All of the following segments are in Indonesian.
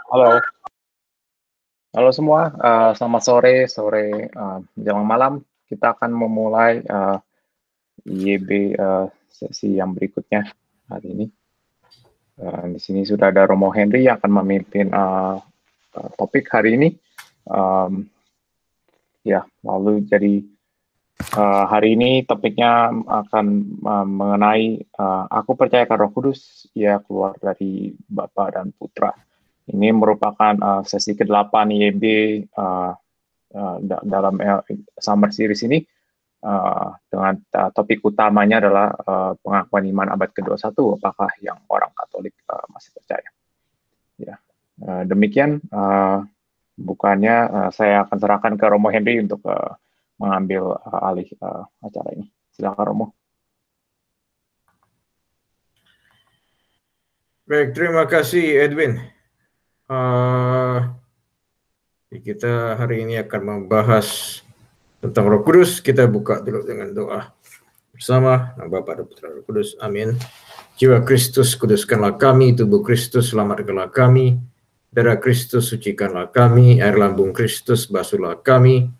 Halo, halo semua. Selamat sore menjelang malam. Kita akan memulai IYB sesi yang berikutnya hari ini. Di sini sudah ada Romo Henry yang akan memimpin topik hari ini. Lalu jadi hari ini topiknya akan mengenai aku percayakan Roh Kudus, ia keluar dari Bapa dan Putra. Ini merupakan sesi ke-8 IYB dalam Summer Series ini, dengan topik utamanya adalah pengakuan iman abad ke-21, apakah yang orang Katolik masih percaya. Ya, demikian, bukannya saya akan serahkan ke Romo Henry untuk mengambil alih acara ini. Silakan Romo. Baik, terima kasih Edwin. Kita hari ini akan membahas tentang Roh Kudus. Kita buka dulu dengan doa bersama. Nama Bapa dan Putra Roh Kudus. Amin. Jiwa Kristus, kuduskanlah kami. Tubuh Kristus, selamatkanlah kami. Darah Kristus, sucikanlah kami. Air lambung Kristus, basuhlah kami.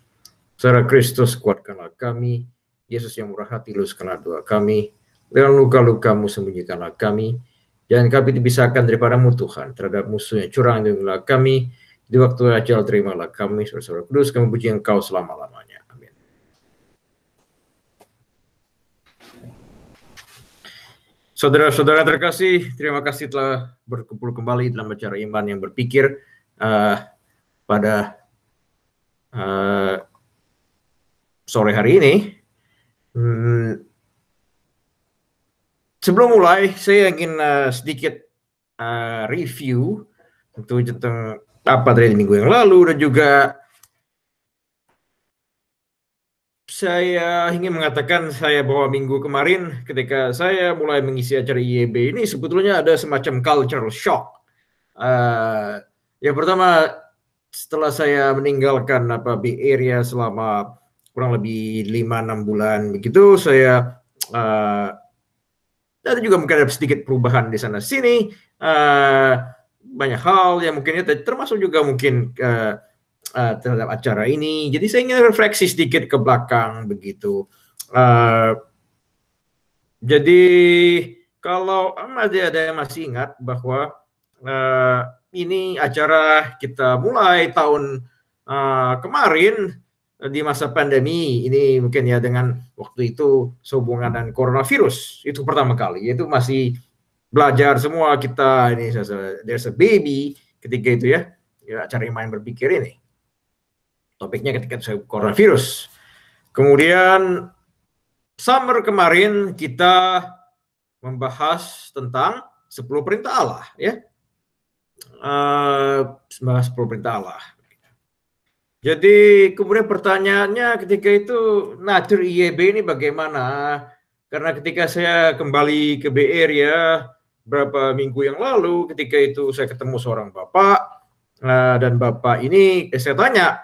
Suara Kristus, kuatkanlah kami. Yesus yang murah hati, luluskanlah doa kami. Dengan luka-lukamu, sembunyikanlah kami. Jangan kami dipisahkan daripadamu Tuhan, terhadap musuh yang curang lindungilah kami. Di waktu ajal terimalah kami, saudara-saudara kudus, kami puji Engkau selama-lamanya. Amin. Saudara-saudara terkasih, terima kasih telah berkumpul kembali dalam acara Iman yang Berpikir pada sore hari ini. Sebelum mulai, saya ingin sedikit review tentu tentang apa dari minggu yang lalu, dan juga saya ingin mengatakan bahwa minggu kemarin ketika saya mulai mengisi acara IYB ini sebetulnya ada semacam cultural shock. Yang pertama, setelah saya meninggalkan Bay Area selama kurang lebih 5-6 bulan begitu, saya ada juga mungkin ada sedikit perubahan di sana sini, banyak hal yang mungkin termasuk juga mungkin terhadap acara ini. Jadi saya ingin refleksi sedikit ke belakang begitu. Jadi kalau ada yang masih ingat bahwa ini acara kita mulai tahun kemarin di masa pandemi ini, mungkin ya dengan waktu itu sehubungan dengan coronavirus itu pertama kali, itu masih belajar semua kita ini, there's a baby ketika itu ya acara Iman Berpikir ini topiknya ketika coronavirus. Kemudian summer kemarin kita membahas tentang 10 perintah Allah ya, membahas 10 perintah Allah. Jadi kemudian pertanyaannya ketika itu natur IYB ini bagaimana? Karena ketika saya kembali ke Bay Area beberapa minggu yang lalu, ketika itu saya ketemu seorang bapak, dan bapak ini saya tanya,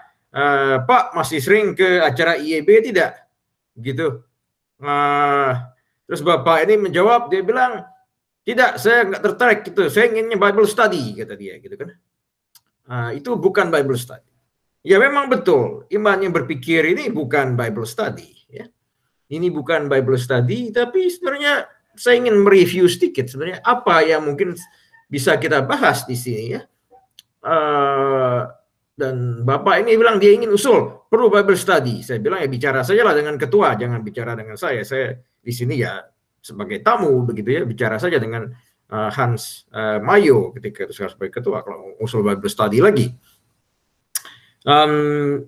Pak masih sering ke acara IYB tidak? Gitu. Terus bapak ini menjawab, dia bilang, tidak, saya nggak tertarik gitu, saya inginnya Bible study, kata dia gitu kan. itu bukan Bible study. Ya memang betul, iman yang berpikir ini bukan Bible study. Ya. Ini bukan Bible study, tapi sebenarnya saya ingin mereview sedikit sebenarnya apa yang mungkin bisa kita bahas di sini ya. Dan Bapak ini bilang dia ingin usul perlu Bible study. Saya bilang ya bicara sajalah dengan ketua, jangan bicara dengan saya. Saya di sini ya sebagai tamu begitu ya, bicara saja dengan Hans Mayo ketika itu sebagai ketua kalau usul Bible study lagi.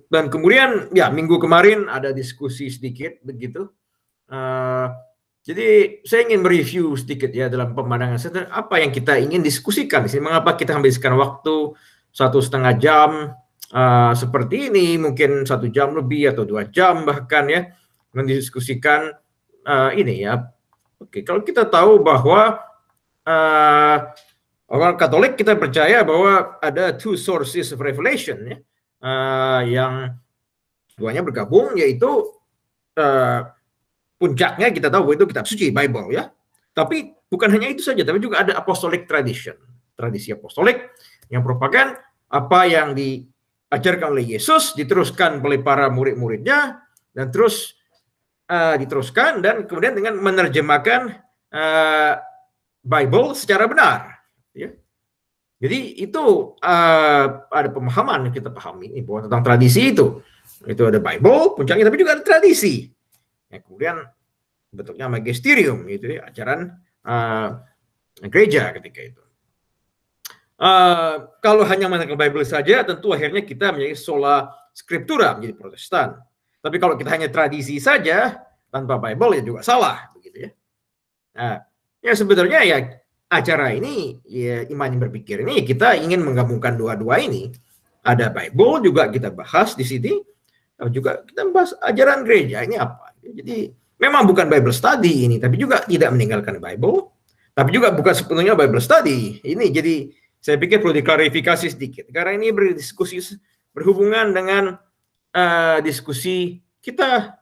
Dan kemudian ya minggu kemarin ada diskusi sedikit begitu. Jadi saya ingin mereview sedikit ya dalam pemandangan saya apa yang kita ingin diskusikan di sini. Mengapa kita habiskan waktu 1,5 jam seperti ini, mungkin 1 jam lebih atau 2 jam bahkan ya mendiskusikan ini ya. Oke, kalau kita tahu bahwa orang Katolik kita percaya bahwa ada 2 sources of revelation ya. Yang duanya bergabung yaitu puncaknya kita tahu bahwa itu kitab suci Bible ya. Tapi bukan hanya itu saja, tapi juga ada apostolic tradition, tradisi apostolik yang merupakan apa yang diajarkan oleh Yesus diteruskan oleh para murid-muridnya dan terus diteruskan dan kemudian dengan menerjemahkan Bible secara benar. Ya. Jadi itu ada pemahaman yang kita pahami bahwa tentang tradisi itu ada Bible puncaknya, tapi juga ada tradisi. Ya, kemudian bentuknya magisterium gitu ya, ajaran gereja ketika itu. Kalau hanya menggunakan Bible saja, tentu akhirnya kita menjadi sola scriptura, menjadi Protestan. Tapi kalau kita hanya tradisi saja tanpa Bible ya juga salah begitu ya. Nah, ya sebenarnya ya acara ini, ya, iman yang berpikir ini, kita ingin menggabungkan dua-dua ini. Ada Bible juga kita bahas di sini, juga kita bahas ajaran gereja ini apa. Jadi memang bukan Bible study ini, tapi juga tidak meninggalkan Bible, tapi juga bukan sepenuhnya Bible study. Ini jadi saya pikir perlu diklarifikasi sedikit, karena ini berdiskusi berhubungan dengan diskusi kita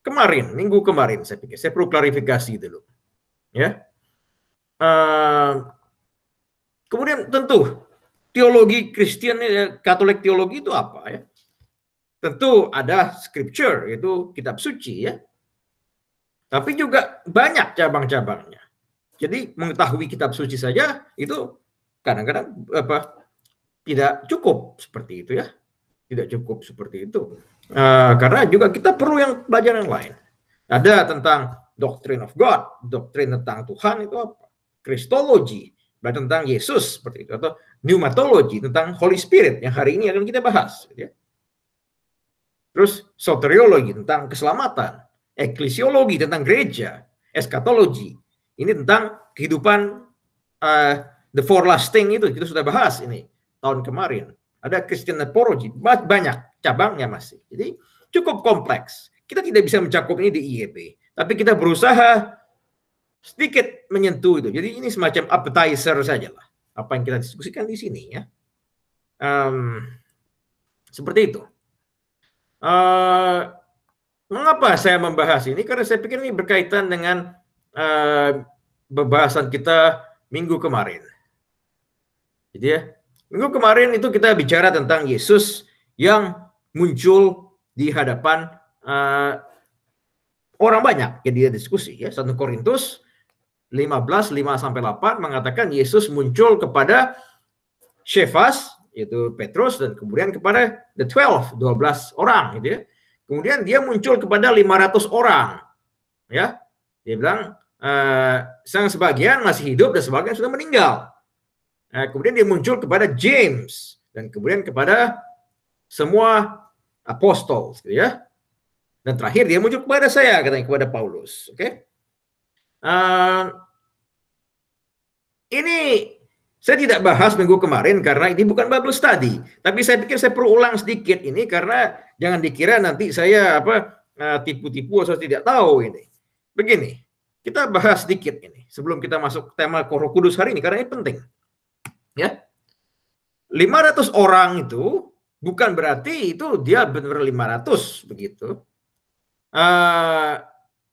kemarin, minggu kemarin. Saya pikir saya perlu klarifikasi dulu, ya. Kemudian tentu teologi Kristen, Katolik teologi itu apa ya? Tentu ada scripture, yaitu kitab suci ya. Tapi juga banyak cabang-cabangnya. Jadi mengetahui kitab suci saja itu kadang-kadang tidak cukup seperti itu ya. Tidak cukup seperti itu. Karena juga kita perlu yang pelajaran yang lain. Ada tentang doctrine of God, doktrin tentang Tuhan itu apa? Kristologi, tentang Yesus seperti itu, atau pneumatologi tentang Holy Spirit yang hari ini akan kita bahas. Gitu ya. Terus soteriologi tentang keselamatan, eklesiologi tentang gereja, eskatologi ini tentang kehidupan the four last thing itu kita sudah bahas ini tahun kemarin. Ada Christian apology, banyak cabangnya masih. Jadi cukup kompleks. Kita tidak bisa mencakup ini di IEB, tapi kita berusaha sedikit menyentuh itu. Jadi ini semacam appetizer saja lah. Apa yang kita diskusikan di sini ya. Seperti itu. Mengapa saya membahas ini? Karena saya pikir ini berkaitan dengan pembahasan kita minggu kemarin. Jadi ya, minggu kemarin itu kita bicara tentang Yesus yang muncul di hadapan orang banyak. Jadi dia diskusi ya. 1 Korintus 15, 5-8 mengatakan Yesus muncul kepada Shefas, yaitu Petrus, dan kemudian kepada the 12 orang gitu ya. Kemudian dia muncul kepada 500 orang. Ya. Dia bilang sang sebagian masih hidup dan sebagian sudah meninggal. Kemudian dia muncul kepada James dan kemudian kepada semua apostol gitu ya. Dan terakhir dia muncul kepada saya, katanya kepada Paulus, oke? Ini saya tidak bahas minggu kemarin karena ini bukan Bible study. Tapi saya pikir saya perlu ulang sedikit ini karena jangan dikira nanti saya tipu-tipu atau tidak tahu ini. Begini, kita bahas sedikit ini sebelum kita masuk tema Roh Kudus hari ini karena ini penting. Ya. 500 orang itu bukan berarti itu dia benar-benar 500 begitu.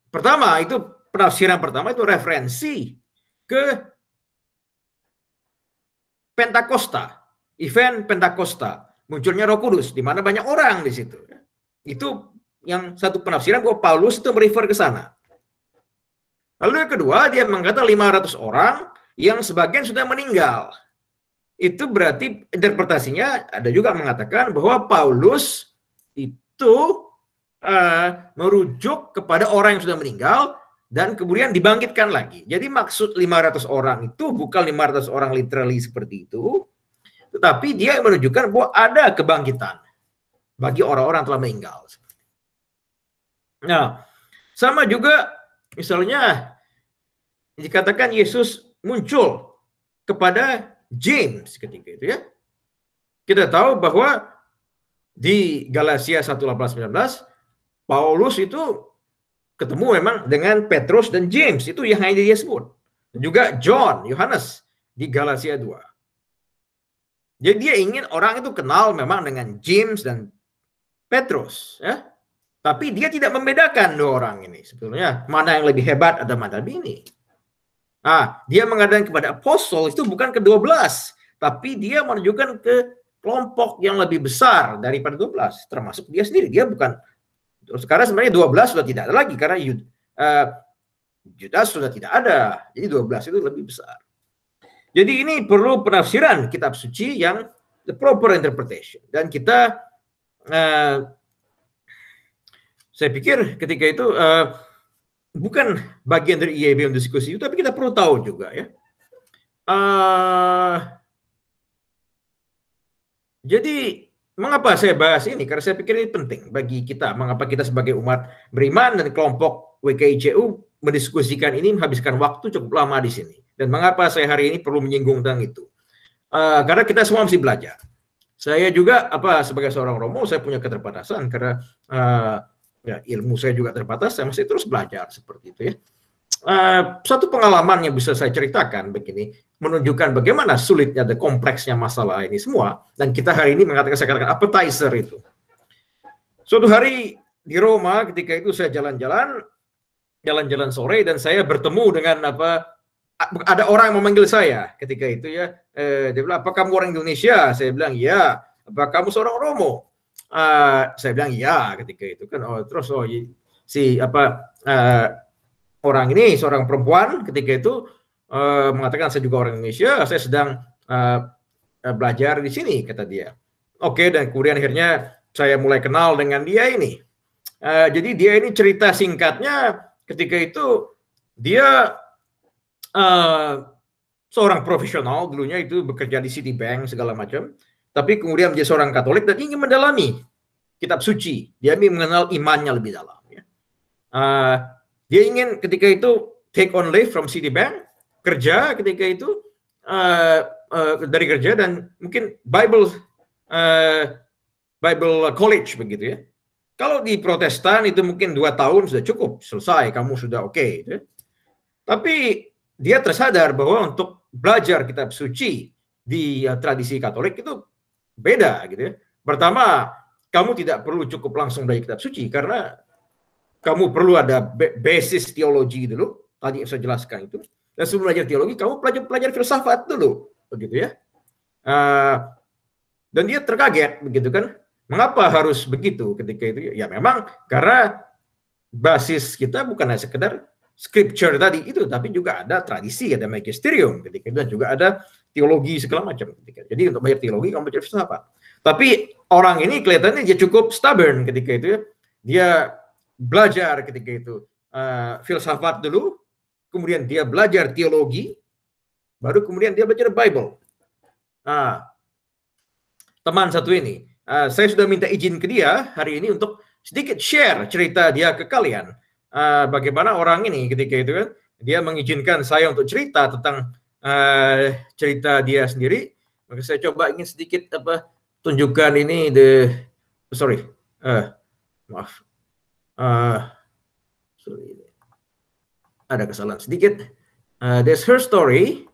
Pertama itu penafsiran pertama itu referensi ke Pentakosta. event Pentakosta, munculnya Roh Kudus, di mana banyak orang di situ. Itu yang satu penafsiran bahwa Paulus itu merefer ke sana. Lalu yang kedua, dia mengatakan 500 orang yang sebagian sudah meninggal. Itu berarti interpretasinya ada juga mengatakan bahwa Paulus itu merujuk kepada orang yang sudah meninggal dan kemudian dibangkitkan lagi. Jadi maksud 500 orang itu bukan 500 orang literally seperti itu, tetapi dia menunjukkan bahwa ada kebangkitan bagi orang-orang telah meninggal. Nah, sama juga misalnya dikatakan Yesus muncul kepada James ketika itu ya. Kita tahu bahwa di Galatia 1:18-19 Paulus itu ketemu memang dengan Petrus dan James, itu yang hanya dia sebut. Dan juga John, Yohanes di Galatia 2. Jadi dia ingin orang itu kenal memang dengan James dan Petrus ya. Tapi dia tidak membedakan dua orang ini sebetulnya, mana yang lebih hebat ada mana ini. Dia mengatakan kepada apostol itu bukan ke-12, tapi dia menunjukkan ke kelompok yang lebih besar daripada 12, termasuk dia sendiri. Dia bukan, sekarang sebenarnya 12 sudah tidak ada lagi karena Judas sudah tidak ada. Jadi 12 itu lebih besar. Jadi ini perlu penafsiran kitab suci yang the proper interpretation. Dan kita saya pikir ketika itu bukan bagian dari IYB untuk diskusi itu, tapi kita perlu tahu juga ya. Jadi mengapa saya bahas ini? Karena saya pikir ini penting bagi kita. Mengapa kita sebagai umat beriman dan kelompok WKICU mendiskusikan ini, menghabiskan waktu cukup lama di sini. Dan mengapa saya hari ini perlu menyinggung tentang itu? Karena kita semua mesti belajar. Saya juga sebagai seorang Romo saya punya keterbatasan karena ya, ilmu saya juga terbatas, saya masih terus belajar seperti itu ya. Satu pengalaman yang bisa saya ceritakan begini, menunjukkan bagaimana sulitnya dan kompleksnya masalah ini semua, dan kita hari ini saya katakan appetizer itu. Suatu hari di Roma ketika itu saya jalan-jalan sore dan saya bertemu dengan ada orang yang memanggil saya ketika itu ya. Dia bilang, "Apa kamu orang Indonesia?" Saya bilang, "Ya." "Apa kamu seorang Romo?" Saya bilang iya ketika itu kan. Terus orang ini seorang perempuan ketika itu mengatakan saya juga orang Indonesia, saya sedang belajar di sini kata dia. Oke, dan kemudian akhirnya saya mulai kenal dengan dia ini. Jadi dia ini cerita singkatnya ketika itu dia seorang profesional dulunya itu bekerja di Citibank segala macam. Tapi kemudian menjadi seorang Katolik dan ingin mendalami kitab suci. Dia ingin mengenal imannya lebih dalam. Ya. Dia ingin ketika itu take on leave from Citibank, kerja ketika itu dari kerja dan mungkin Bible college begitu ya. Kalau di Protestan itu mungkin 2 tahun sudah cukup, selesai, kamu sudah oke. Gitu ya. Tapi dia tersadar bahwa untuk belajar kitab suci di tradisi Katolik itu beda gitu ya. Pertama, kamu tidak perlu cukup langsung dari kitab suci karena kamu perlu ada basis teologi dulu. Tadi saya jelaskan itu. Dan sebelum belajar teologi, kamu belajar filsafat dulu, begitu ya. Dan dia terkaget begitu kan. Mengapa harus begitu ketika itu? Ya memang karena basis kita bukan hanya sekedar scripture tadi itu, tapi juga ada tradisi, ada magisterium ketika itu, dan juga ada teologi segala macam ketika. Jadi untuk belajar teologi kamu belajar filsafat. Tapi orang ini kelihatannya dia cukup stubborn ketika itu ya. Dia belajar ketika itu filsafat dulu, kemudian dia belajar teologi, baru kemudian dia belajar Bible. Teman satu ini, saya sudah minta izin ke dia hari ini untuk sedikit share cerita dia ke kalian. Bagaimana orang ini ketika itu kan, dia mengizinkan saya untuk cerita tentang cerita dia sendiri. Maka saya coba ingin sedikit tunjukkan ini maaf. Sorry. Ada kesalahan sedikit. That's her story.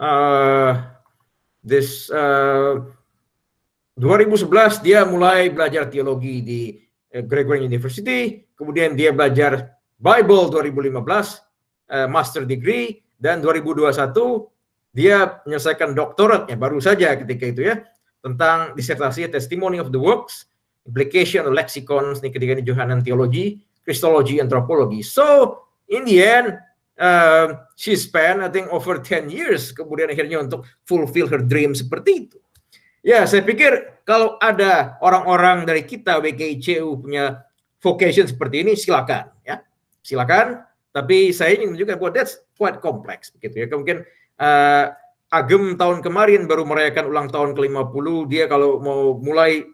2011 dia mulai belajar teologi di Gregorian University. Kemudian dia belajar Bible 2015, master degree, dan 2021 dia menyelesaikan doktoratnya baru saja ketika itu ya. tentang disertasi Testimony of the Works, Implication of Lexicons, ini ketiga ini Johannine Theology, Christology, Anthropology. So in the end, she spent I think over 10 years kemudian akhirnya untuk fulfill her dream seperti itu. Ya, saya pikir kalau ada orang-orang dari kita WKICU punya vocation seperti ini, silakan ya. Silakan, tapi saya ingin menunjukkan bahwa that's quite complex begitu ya. Mungkin Agem tahun kemarin baru merayakan ulang tahun ke-50, dia kalau mau mulai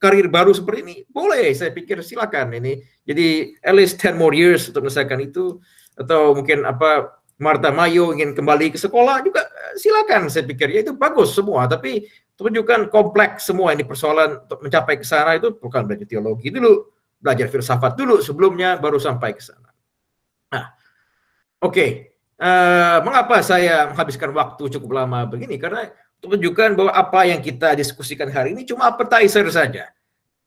karir baru seperti ini, boleh, saya pikir silakan ini. Jadi at least 10 more years untuk menyelesaikan itu, atau mungkin Martha Mayo ingin kembali ke sekolah juga silakan, saya pikir ya itu bagus semua, tapi tunjukkan kompleks semua ini persoalan untuk mencapai ke sana itu bukan belajar teologi dulu, belajar filsafat dulu sebelumnya baru sampai ke sana. Nah, oke. Mengapa saya menghabiskan waktu cukup lama begini? Karena untuk menunjukkan bahwa apa yang kita diskusikan hari ini cuma appetizer saja.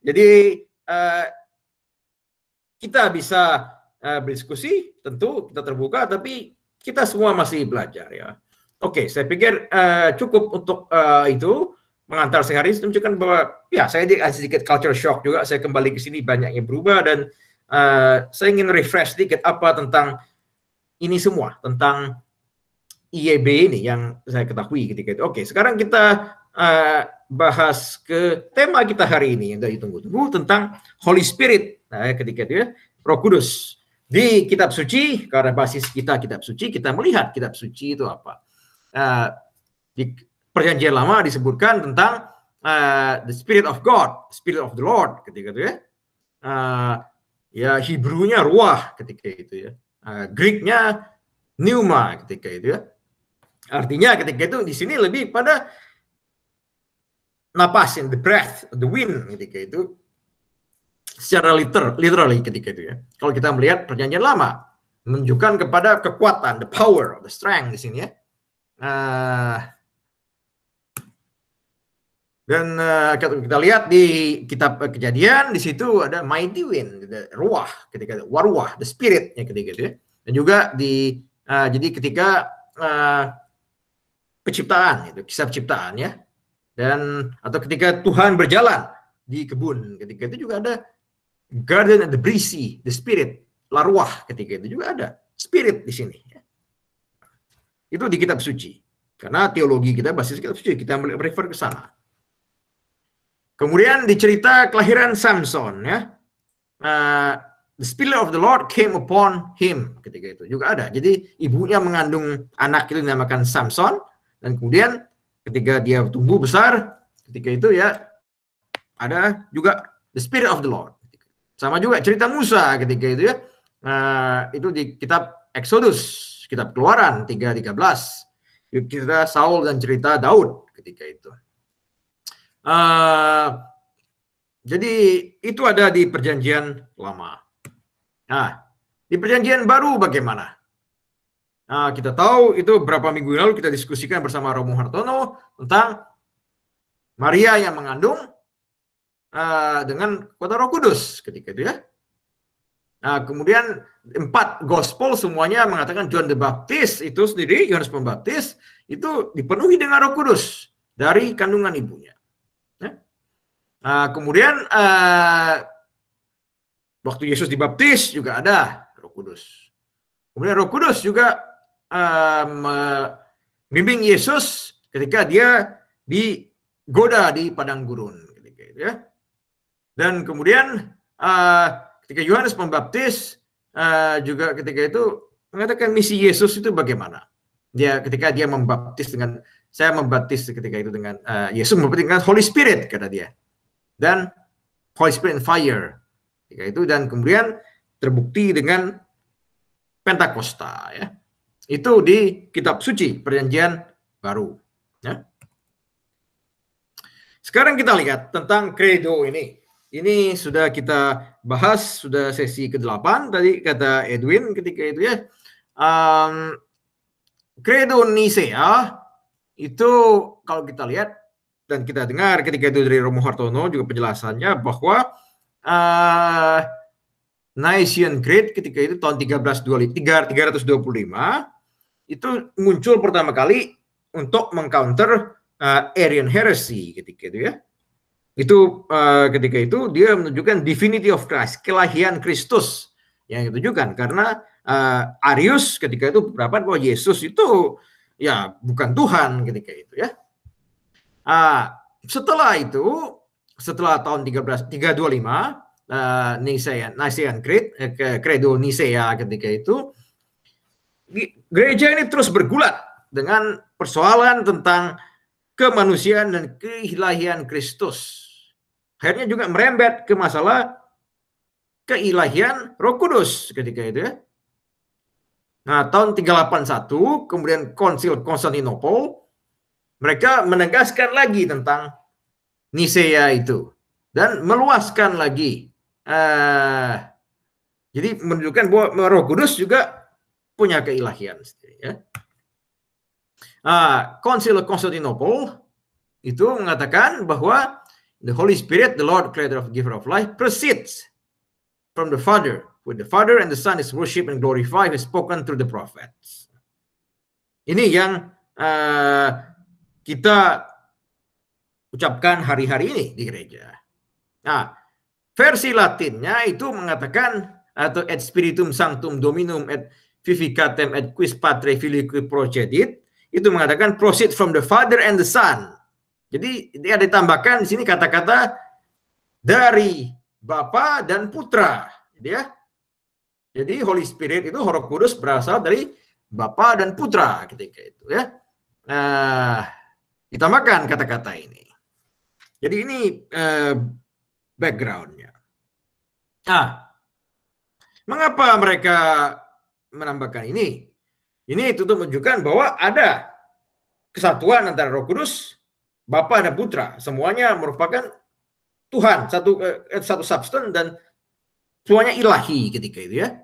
Jadi kita bisa berdiskusi, tentu kita terbuka, tapi kita semua masih belajar ya. Oke, saya pikir cukup untuk itu mengantar saya hari ini, menunjukkan bahwa ya saya sedikit culture shock juga. Saya kembali ke sini banyak yang berubah dan saya ingin refresh sedikit apa tentang ini semua, tentang IYB ini yang saya ketahui ketika itu. Oke, sekarang kita bahas ke tema kita hari ini yang ditunggu-tunggu tentang Holy Spirit. Nah, ketika itu ya, Roh Kudus. Di kitab suci, karena basis kita kitab suci, kita melihat kitab suci itu apa. Di Perjanjian Lama disebutkan tentang the Spirit of God, Spirit of the Lord ketika itu ya. Ya Hebrew-nya ruah ketika itu ya. Greek-nya pneuma ketika itu ya. Artinya ketika itu di sini lebih pada napas, the breath, the wind ketika itu. Secara literally ketika itu ya. Kalau kita melihat Perjanjian Lama menunjukkan kepada kekuatan, the power, the strength di sini ya. Dan kita lihat di kitab Kejadian di situ ada mighty wind, ruah ketika itu, waruah, the spirit-nya ketika itu ya. Dan juga di jadi ketika penciptaan itu, kisah penciptaan ya. Dan atau ketika Tuhan berjalan di kebun ketika itu juga ada garden and the breezy, the spirit, la ruah ketika itu juga ada spirit di sini. Itu di kitab suci. Karena teologi kita basis kitab suci, kita refer ke sana. Kemudian dicerita kelahiran Samson ya. The spirit of the Lord came upon him ketika itu juga ada. Jadi ibunya mengandung anak itu dinamakan Samson dan kemudian ketika dia tumbuh besar ketika itu ya ada juga the spirit of the Lord. Sama juga cerita Musa ketika itu ya. Itu di kitab Exodus, kitab Keluaran 3:13. Cerita Saul dan cerita Daud ketika itu. Jadi itu ada di Perjanjian Lama. Nah, di Perjanjian Baru bagaimana? Nah, kita tahu itu berapa minggu lalu kita diskusikan bersama Romo Hartono tentang Maria yang mengandung dengan kuasa Roh Kudus ketika itu ya. Nah, kemudian 4 gospel semuanya mengatakan John the Baptist itu sendiri, Yohanes Pembaptis itu dipenuhi dengan Roh Kudus dari kandungan ibunya. Ya. Nah, kemudian waktu Yesus dibaptis juga ada Roh Kudus. Kemudian Roh Kudus juga membimbing Yesus ketika dia digoda di padang gurun ketika itu ya. Dan kemudian ketika Yohanes Pembaptis juga ketika itu mengatakan misi Yesus itu bagaimana. Ketika dia membaptis dengan, saya membaptis ketika itu dengan Yesus membaptis dengan Holy Spirit kata dia. Dan Holy Spirit and fire ketika itu, dan kemudian terbukti dengan Pentakosta ya. Itu di kitab suci Perjanjian Baru ya. Sekarang kita lihat tentang credo ini. Ini sudah kita bahas, sudah sesi ke-8 tadi kata Edwin ketika itu ya. Credo Nicea itu kalau kita lihat dan kita dengar ketika itu dari Romo Hartono juga penjelasannya bahwa Nicene Creed ketika itu tahun 325 itu muncul pertama kali untuk mengcounter Arian heresy ketika itu ya. Itu ketika itu dia menunjukkan divinity of Christ, kelahian Kristus yang ditujukan, karena Arius ketika itu berpendapat bahwa Yesus itu ya bukan Tuhan ketika itu ya. Setelah itu, setelah tahun 325 Nicene Creed, Credo Nicea ketika itu, gereja ini terus bergulat dengan persoalan tentang kemanusiaan dan keilahian Kristus. Akhirnya juga merembet ke masalah keilahian Roh Kudus ketika itu ya. Nah, tahun 381 kemudian Konsil Konstantinopel, mereka menegaskan lagi tentang Nisea itu dan meluaskan lagi. Jadi menunjukkan bahwa Roh Kudus juga punya keilahian sendiri ya. Konsil Konstantinopel itu mengatakan bahwa the Holy Spirit, the Lord, Creator of Giver of Life, proceeds from the Father. With the Father and the Son is worshipped and glorified, is spoken through the prophets. Ini yang kita ucapkan hari-hari ini di gereja. Nah, versi Latinnya itu mengatakan atau et spiritum sanctum dominum et vivicatem et quis patre filii procedit, itu mengatakan proceed from the Father and the Son. Jadi dia ditambahkan di sini kata-kata dari Bapa dan Putra, ya. Jadi Holy Spirit itu Roh Kudus berasal dari Bapa dan Putra ketika itu ya. Ditambahkan kata-kata ini. Jadi ini backgroundnya. Mengapa mereka menambahkan ini? Ini itu untuk menunjukkan bahwa ada kesatuan antara Roh Kudus, Bapa dan Putra. Semuanya merupakan Tuhan, satu substan dan semuanya ilahi ketika itu ya.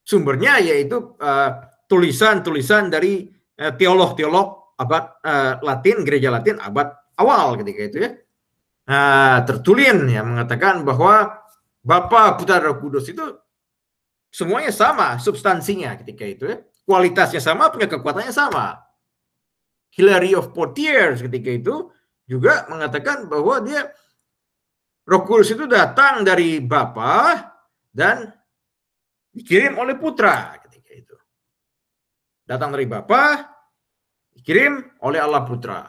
Sumbernya yaitu tulisan-tulisan dari teolog-teolog abad Latin, gereja Latin abad awal ketika itu ya. Tertulin yang mengatakan bahwa Bapa, Putra, Roh Kudus itu semuanya sama substansinya ketika itu ya. Kualitasnya sama, punya kekuatannya sama. Hilary of Poitiers ketika itu juga mengatakan bahwa dia Roh Kudus itu datang dari Bapa dan dikirim oleh Putra ketika itu. Datang dari Bapa, dikirim oleh Allah Putra.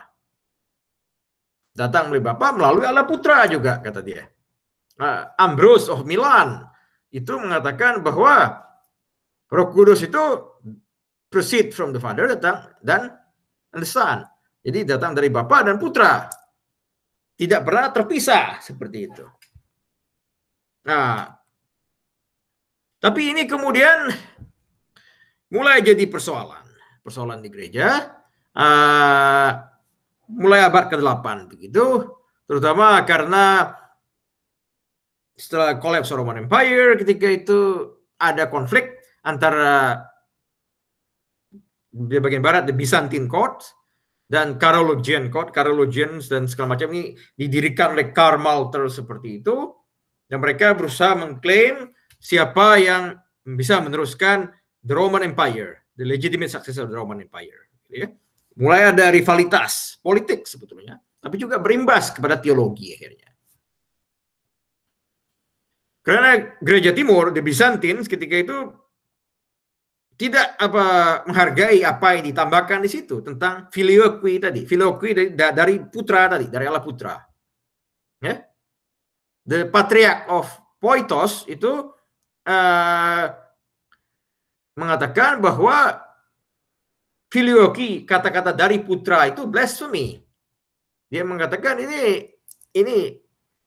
Datang dari Bapa melalui Allah Putra juga kata dia. Ambrose of Milan itu mengatakan bahwa Roh Kudus itu proceed from the Father, datang dan the Son. Jadi datang dari Bapa dan Putra. Tidak pernah terpisah seperti itu. Tapi ini kemudian mulai jadi persoalan di gereja. Mulai abad ke-8 begitu, terutama karena setelah collapse Roman Empire ketika itu ada konflik antara di bagian barat the Byzantine Court dan Carolingian Court, Carolingians dan segala macam ini didirikan oleh Karl Marx seperti itu, dan mereka berusaha mengklaim siapa yang bisa meneruskan the Roman Empire, the legitimate successor of the Roman Empire. Ya. Mulai ada rivalitas politik sebetulnya, tapi juga berimbas kepada teologi akhirnya. Karena gereja timur, the Byzantines ketika itu tidak menghargai apa yang ditambahkan di situ tentang filioque tadi, filioque dari putra tadi, dari Allah Putra. Ya. The Patriarch of Poitos itu mengatakan bahwa filioque, kata-kata dari putra itu blasphemy. Dia mengatakan ini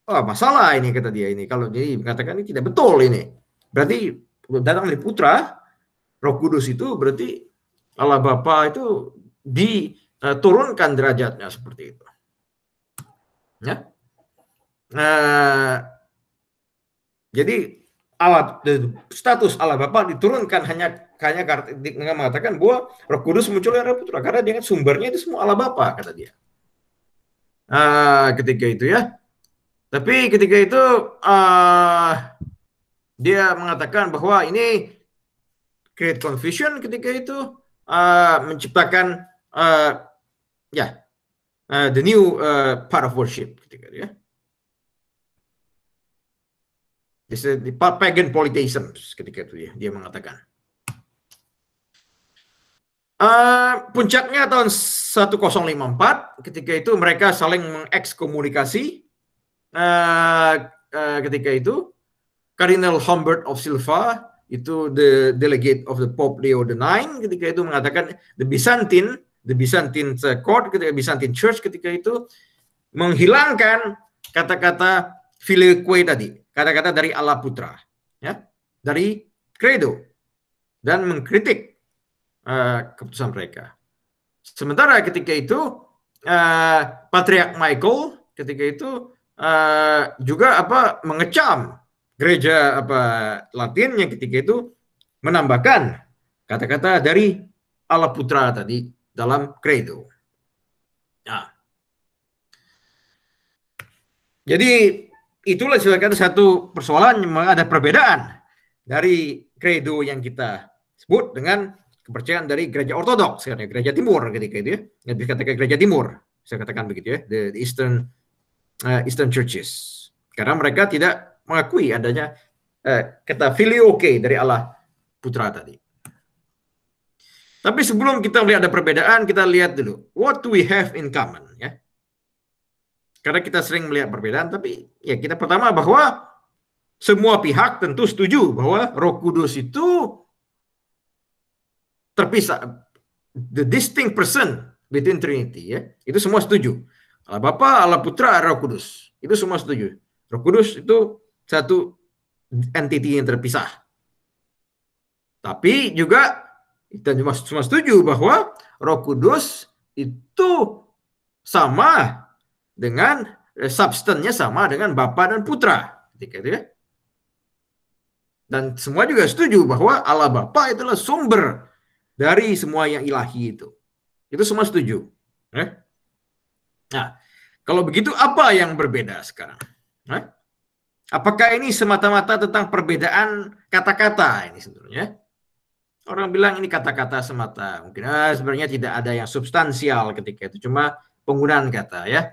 masalah ini kata dia ini. Kalau dia mengatakan ini tidak betul ini. Berarti datang dari putra, Roh Kudus itu berarti Allah Bapa itu diturunkan derajatnya seperti itu. Ya. Jadi status Allah Bapa diturunkan hanya mengatakan bahwa Roh Kudus muncul dari Roh Putra karena dia sumbernya itu semua Allah Bapa kata dia. Ketika itu ya. Tapi ketika itu dia mengatakan bahwa ini Great Confusion ketika itu menciptakan the new part of worship ketika itu ya. This is the pagan polytheism ketika itu ya, dia mengatakan. Puncaknya tahun 1054 ketika itu mereka saling mengekskomunikasi. Ketika itu Kardinal Humbert of Silva itu the delegate of the Pope Leo IX ketika itu mengatakan the Byzantine court ketika Byzantine Church ketika itu menghilangkan kata-kata filioque tadi, kata-kata dari Allah Putra ya, dari credo dan mengkritik keputusan mereka. Sementara ketika itu Patriark Michael ketika itu juga mengecam gereja Latin yang ketika itu menambahkan kata-kata dari Allah Putra tadi dalam credo. Nah, jadi itulah silakan satu persoalan yang ada perbedaan dari credo yang kita sebut dengan kepercayaan dari gereja ortodoks, gereja timur ketika itu ya, yang dikatakan gereja timur, saya katakan begitu ya, the Eastern churches, karena mereka tidak mengakui adanya kata filioque dari Allah Putra tadi. Tapi sebelum kita melihat ada perbedaan, kita lihat dulu what do we have in common ya. Karena kita sering melihat perbedaan, tapi ya kita pertama bahwa semua pihak tentu setuju bahwa Roh Kudus itu terpisah, the distinct person within Trinity ya. Itu semua setuju. Allah Bapa, Allah Putra, Roh Kudus. Itu semua setuju. Roh Kudus itu satu entity yang terpisah. Tapi juga kita semua setuju bahwa Roh Kudus itu sama dengan substansinya sama dengan Bapa dan Putra, ketika itu ya. Dan semua juga setuju bahwa Allah Bapa itulah sumber dari semua yang ilahi itu. Itu semua setuju. Nah, kalau begitu apa yang berbeda sekarang? Apakah ini semata-mata tentang perbedaan kata-kata ini sebenarnya? Orang bilang ini kata-kata semata. Mungkin sebenarnya tidak ada yang substansial ketika itu. Cuma penggunaan kata ya.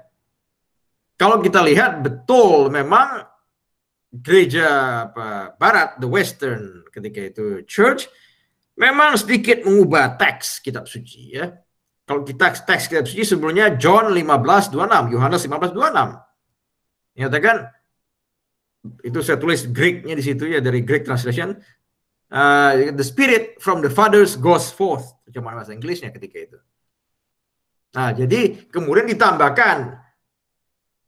Kalau kita lihat betul memang gereja Barat, the Western ketika itu Church, memang sedikit mengubah teks kitab suci ya. Kalau kita teks kitab suci sebelumnya John 15:26, Yohanes 15:26. Nyatakan itu saya tulis Greek-nya di situ ya, dari Greek translation. The spirit from the fathers goes forth. Cuma bahasa Inggrisnya ketika itu. Nah, jadi kemudian ditambahkan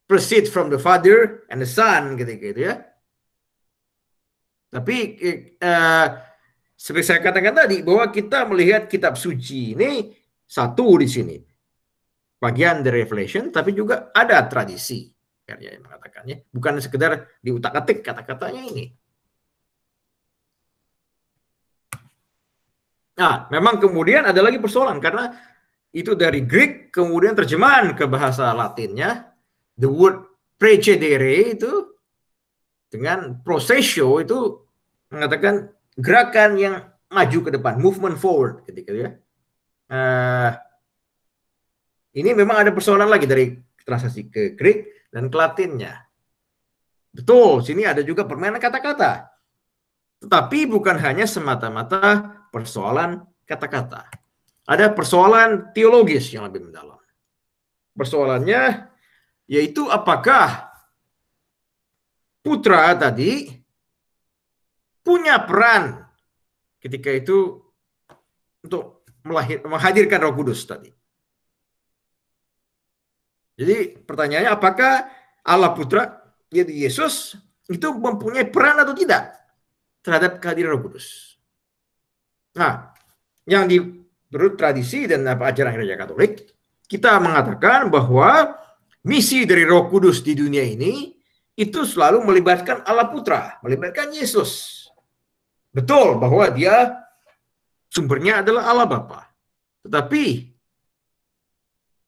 proceed from the father and the son ketika itu ya. Tapi seperti saya katakan tadi bahwa kita melihat kitab suci ini satu di sini. Bagian dari Revelation, tapi juga ada tradisi. Yang mengatakannya bukan sekedar diutak-atik kata-katanya ini. Nah, memang kemudian ada lagi persoalan karena itu dari Greek kemudian terjemahan ke bahasa Latinnya, the word precedere itu dengan processio itu mengatakan gerakan yang maju ke depan, movement forward ketika itu ya. Ini memang ada persoalan lagi dari translasi ke Greek dan ke Latinnya. Betul, sini ada juga permainan kata-kata. Tetapi bukan hanya semata-mata persoalan kata-kata. Ada persoalan teologis yang lebih mendalam. Persoalannya yaitu apakah Putra tadi punya peran ketika itu untuk menghadirkan Roh Kudus tadi. Jadi pertanyaannya apakah Allah Putra, yaitu Yesus, itu mempunyai peran atau tidak terhadap kehadiran Roh Kudus. Nah, yang menurut tradisi dan ajaran Gereja Katolik, kita mengatakan bahwa misi dari Roh Kudus di dunia ini itu selalu melibatkan Allah Putra, melibatkan Yesus. Betul bahwa dia sumbernya adalah Allah Bapa. Tetapi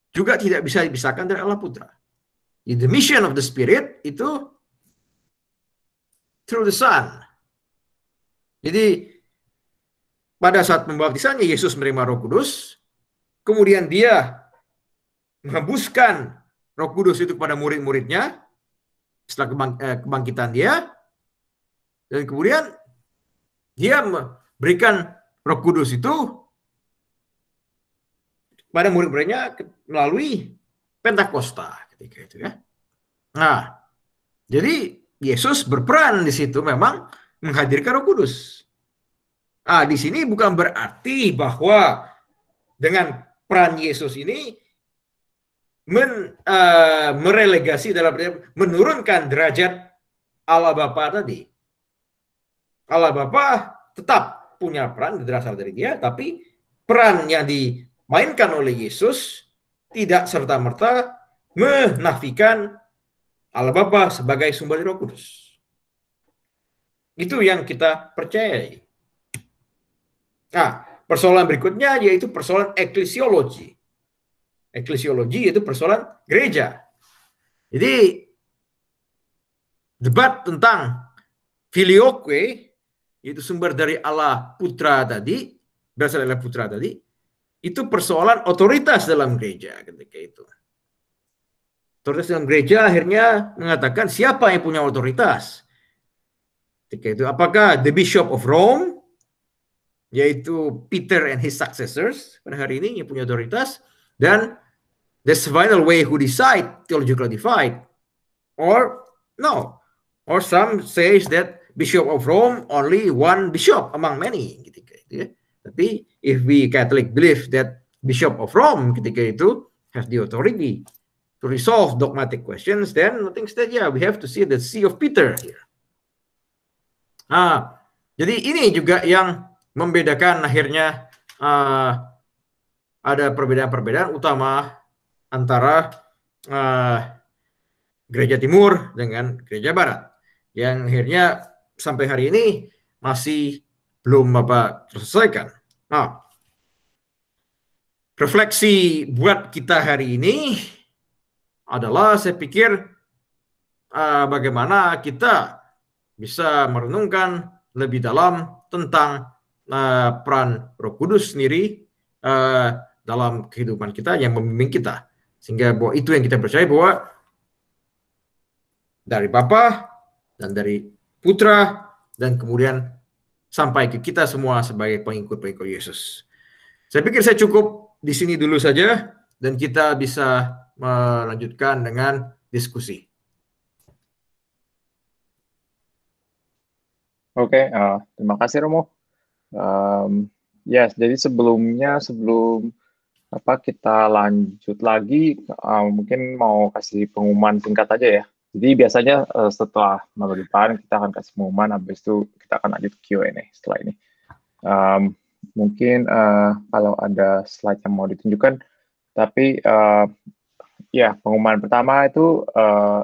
juga tidak bisa dipisahkan dari Allah Putra. The mission of the Spirit itu through the Son. Jadi pada saat pembaptisannya Yesus menerima Roh Kudus, kemudian dia menghembuskan Roh Kudus itu kepada murid-muridnya setelah kebangkitan dia, dan kemudian dia memberikan Roh Kudus itu pada murid-muridnya melalui Pentakosta ketika itu ya. Nah, jadi Yesus berperan di situ memang menghadirkan Roh Kudus. Ah, di sini bukan berarti bahwa dengan peran Yesus ini merelegasi dalam menurunkan derajat Allah Bapa tadi. Allah Bapa tetap punya peran berasal dari dia, tapi peran yang dimainkan oleh Yesus tidak serta-merta menafikan Allah Bapa sebagai sumber Roh Kudus. Itu yang kita percayai. Nah, persoalan berikutnya yaitu persoalan eklesiologi. Eklesiologi yaitu persoalan gereja. Jadi debat tentang filioque, yaitu sumber dari Allah Putra tadi, berasal dari Putra tadi, itu persoalan otoritas dalam gereja ketika itu. Otoritas dalam gereja akhirnya mengatakan siapa yang punya otoritas. Ketika itu, apakah the Bishop of Rome, yaitu Peter and his successors pada hari ini yang punya otoritas, dan that's the final way who decide theological divide, or no, or some says that Bishop of Rome only one bishop among many ketika itu ya. Tapi if we Catholic believe that Bishop of Rome ketika itu has the authority to resolve dogmatic questions, then I think that we have to see the See of Peter here. Nah, jadi ini juga yang membedakan akhirnya ada perbedaan-perbedaan utama antara gereja timur dengan gereja barat yang akhirnya sampai hari ini masih belum terselesaikan. Nah, refleksi buat kita hari ini adalah saya pikir bagaimana kita bisa merenungkan lebih dalam tentang peran Roh Kudus sendiri dalam kehidupan kita yang membimbing kita. Sehingga bahwa itu yang kita percaya bahwa dari Bapa dan dari Putra dan kemudian sampai ke kita semua sebagai pengikut-pengikut Yesus. Saya pikir saya cukup di sini dulu saja dan kita bisa melanjutkan dengan diskusi. Oke, terima kasih Romo. Yes, jadi sebelum kita lanjut lagi, mungkin mau kasih pengumuman singkat aja ya. Jadi biasanya setelah minggu depan kita akan kasih pengumuman, habis itu kita akan lanjut Q&A setelah ini. Mungkin kalau ada slide yang mau ditunjukkan, tapi ya pengumuman pertama itu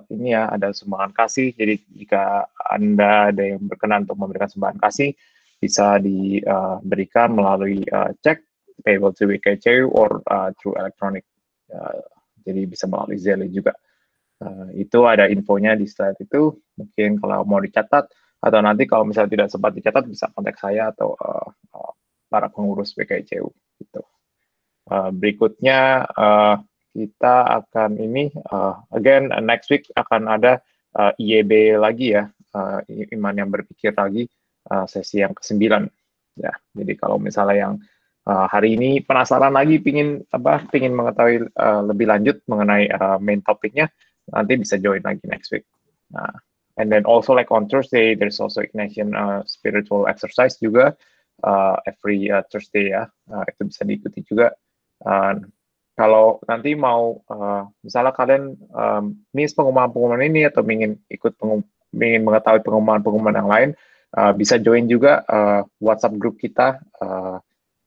ini ya, ada sumbangan kasih. Jadi jika Anda ada yang berkenan untuk memberikan sumbangan kasih, bisa diberikan melalui cek payable to WKCU or through electronic. Jadi bisa melalui Zelle juga. Itu ada infonya di slide itu. Mungkin kalau mau dicatat atau nanti kalau misalnya tidak sempat dicatat bisa kontak saya atau para pengurus WKCU gitu. Berikutnya kita akan ini again next week akan ada IYB lagi ya, iman yang berpikir lagi, sesi yang ke-9 ya. Jadi kalau misalnya yang hari ini penasaran lagi pingin mengetahui lebih lanjut mengenai main topiknya, nanti bisa join lagi next week. And then also like on Thursday there's also Ignatian spiritual exercise juga every Thursday ya. Itu bisa diikuti juga. Kalau nanti mau misalnya kalian miss pengumuman-pengumuman ini atau ingin mengetahui pengumuman-pengumuman yang lain, bisa join juga WhatsApp grup kita.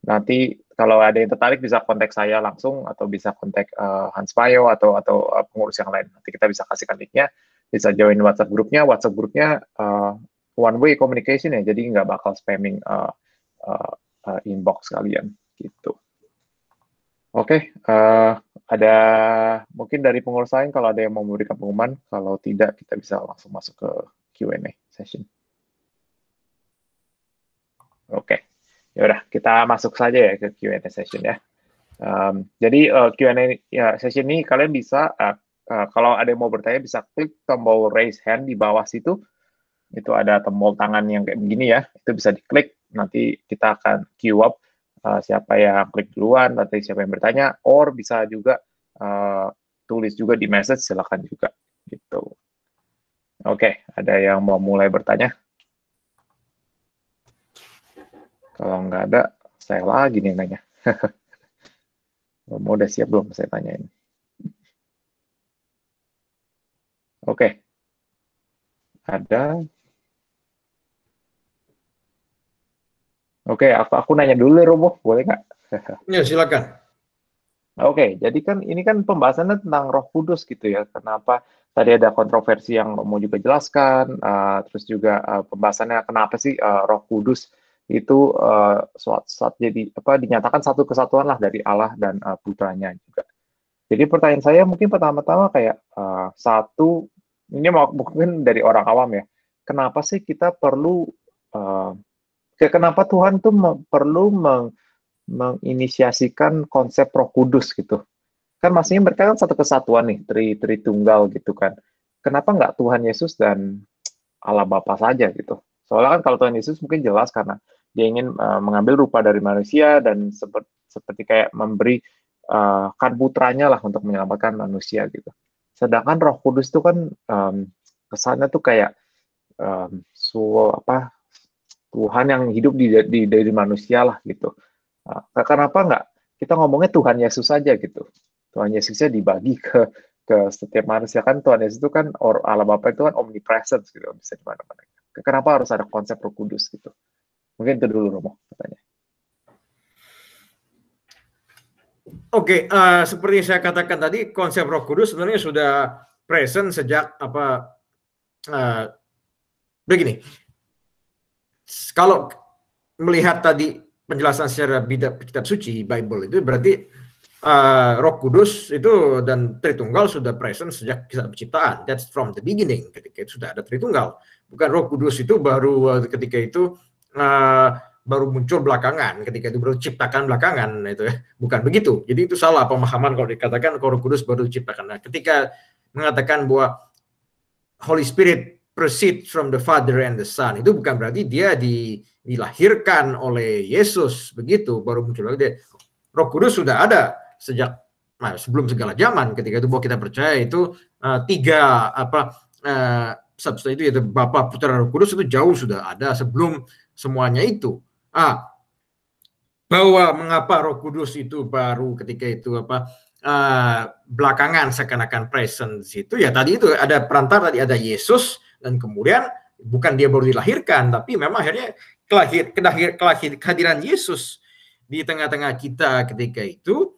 Nanti kalau ada yang tertarik bisa kontak saya langsung atau bisa kontak Hans Payo atau pengurus yang lain. Nanti kita bisa kasihkan linknya, bisa join WhatsApp grupnya. WhatsApp grupnya one way communication ya, jadi nggak bakal spamming inbox kalian gitu. Oke, ada mungkin dari pengurus lain kalau ada yang mau memberikan pengumuman, kalau tidak kita bisa langsung masuk ke Q&A session. Oke, ya udah kita masuk saja ya ke Q&A session ya. Jadi Q&A ya, sesi ini kalian bisa kalau ada yang mau bertanya bisa klik tombol raise hand di bawah situ. Itu ada tombol tangan yang kayak begini ya. Itu bisa diklik. Nanti kita akan queue up siapa yang klik duluan, nanti siapa yang bertanya. Or bisa juga tulis juga di message, silakan juga. Gitu. Oke, ada yang mau mulai bertanya? Kalau nggak ada, saya lagi nih nanya. Mau udah siap belum saya tanyain? Oke. Ada. Oke, aku nanya dulu Romo, boleh nggak? Ya, silakan. Oke, jadi kan ini kan pembahasannya tentang Roh Kudus gitu ya. Kenapa tadi ada kontroversi yang Romo juga jelaskan, terus juga pembahasannya kenapa sih Roh Kudus itu saat jadi apa dinyatakan satu kesatuan lah dari Allah dan Putranya juga. Jadi pertanyaan saya mungkin pertama-tama kayak satu, ini mungkin dari orang awam ya. Kenapa sih kita perlu kenapa Tuhan tuh perlu menginisiasikan konsep Roh Kudus gitu? Kan maksudnya mereka kan satu kesatuan nih, Tritunggal gitu kan. Kenapa nggak Tuhan Yesus dan Allah Bapa saja gitu? Soalnya kan kalau Tuhan Yesus mungkin jelas karena dia ingin mengambil rupa dari manusia dan seperti kayak memberi kan putranya lah untuk menyelamatkan manusia gitu. Sedangkan Roh Kudus itu kan kesannya tuh kayak Tuhan yang hidup dari manusia lah gitu. Kenapa nggak kita ngomongnya Tuhan Yesus saja gitu? Tuhan Yesusnya dibagi ke setiap manusia kan. Tuhan Yesus itu kan Allah Bapa itu kan omnipresent gitu, bisa di mana-mana. Kenapa harus ada konsep Roh Kudus gitu? Mungkin itu dulu Romo katanya. Oke, seperti yang saya katakan tadi, konsep Roh Kudus sebenarnya sudah present sejak begini. Kalau melihat tadi penjelasan secara kitab suci Bible itu berarti Roh Kudus itu dan Tritunggal sudah present sejak kisah penciptaan. That's from the beginning, ketika itu sudah ada Tritunggal. Bukan Roh Kudus itu baru ketika itu baru muncul belakangan, ketika itu baru diciptakan belakangan, itu ya. Bukan begitu. Jadi itu salah pemahaman kalau dikatakan Roh Kudus baru diciptakan. Nah, ketika mengatakan bahwa Holy Spirit proceed from the Father and the Son, itu bukan berarti dia dilahirkan oleh Yesus begitu baru muncul lagi. Roh Kudus sudah ada sejak sebelum segala zaman. Ketika itu bahwa kita percaya itu tiga substance itu yaitu Bapa, Putra, Roh Kudus itu jauh sudah ada sebelum semuanya itu. Bahwa mengapa Roh Kudus itu baru ketika itu belakangan seakan-akan present itu ya tadi itu ada perantara, tadi ada Yesus dan kemudian bukan dia baru dilahirkan tapi memang akhirnya kehadiran Yesus di tengah-tengah kita ketika itu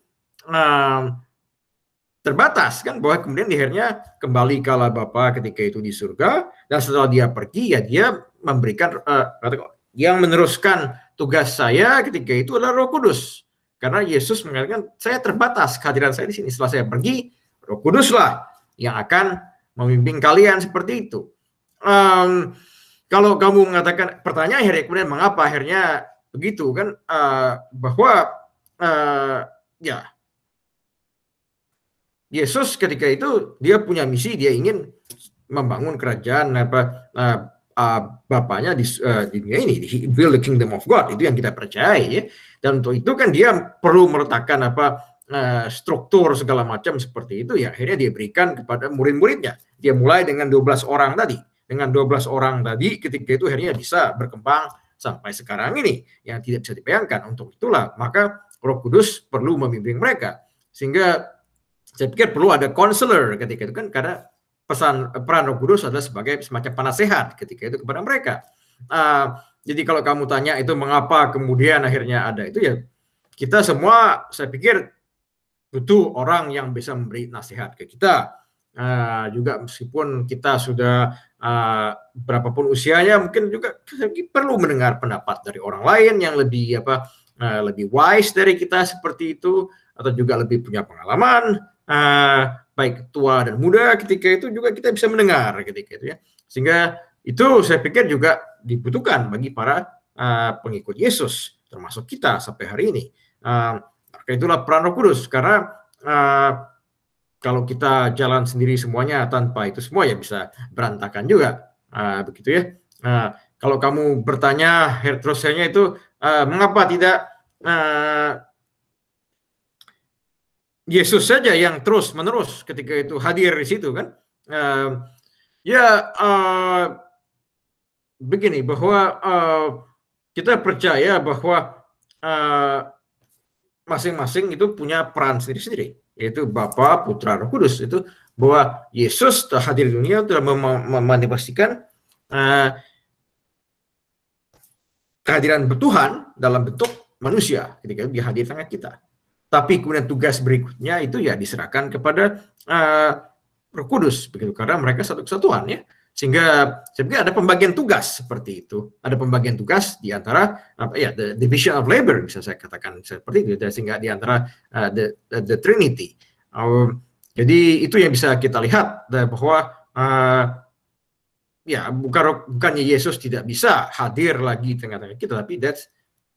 terbatas kan, bahwa kemudian akhirnya kembali ke Allah Bapa ketika itu di surga, dan setelah dia pergi ya dia memberikan yang meneruskan tugas saya ketika itu adalah Roh Kudus. Karena Yesus mengatakan saya terbatas kehadiran saya di sini, setelah saya pergi Roh Kuduslah yang akan memimpin kalian seperti itu. Kalau kamu mengatakan pertanyaan akhirnya kemudian mengapa akhirnya begitu kan, bahwa ya Yesus ketika itu dia punya misi, dia ingin membangun kerajaan Bapaknya di dunia ini, build the kingdom of God, itu yang kita percaya ya. Dan untuk itu kan dia perlu meletakkan struktur segala macam seperti itu ya, akhirnya dia berikan kepada murid-muridnya. Dia mulai dengan 12 orang tadi. Dengan 12 orang tadi ketika itu akhirnya bisa berkembang sampai sekarang ini yang tidak bisa dibayangkan. Untuk itulah maka Roh Kudus perlu memimpin mereka. Sehingga saya pikir perlu ada counselor ketika itu kan, karena peran Roh Kudus adalah sebagai semacam penasehat ketika itu kepada mereka. Jadi kalau kamu tanya itu mengapa kemudian akhirnya ada itu ya, kita semua saya pikir butuh orang yang bisa memberi nasihat ke kita. Juga meskipun kita sudah berapapun usianya, mungkin juga perlu mendengar pendapat dari orang lain yang lebih lebih wise dari kita seperti itu, atau juga lebih punya pengalaman, baik tua dan muda, ketika itu juga kita bisa mendengar ketika itu ya. Sehingga itu saya pikir juga dibutuhkan bagi para pengikut Yesus, termasuk kita sampai hari ini. Maka itulah peran Roh Kudus, karena kalau kita jalan sendiri semuanya tanpa itu semua ya bisa berantakan juga, begitu ya. Kalau kamu bertanya terusnya itu mengapa tidak Yesus saja yang terus menerus ketika itu hadir di situ kan? Begini bahwa kita percaya bahwa masing-masing itu punya peran sendiri-sendiri, yaitu Bapa, Putra, Roh Kudus. Itu bahwa Yesus telah hadir di dunia telah memanifestasikan kehadiran Tuhan dalam bentuk manusia ketika dia hadir di tengah kita. Tapi kemudian tugas berikutnya itu ya diserahkan kepada Roh Kudus, begitu, karena mereka satu kesatuan ya. Sehingga sebenarnya ada pembagian tugas seperti itu. Ada pembagian tugas di antara the division of labor, bisa saya katakan seperti itu, sehingga di antara the Trinity. Jadi itu yang bisa kita lihat bahwa bukannya Yesus tidak bisa hadir lagi di tengah-tengah kita, tapi that's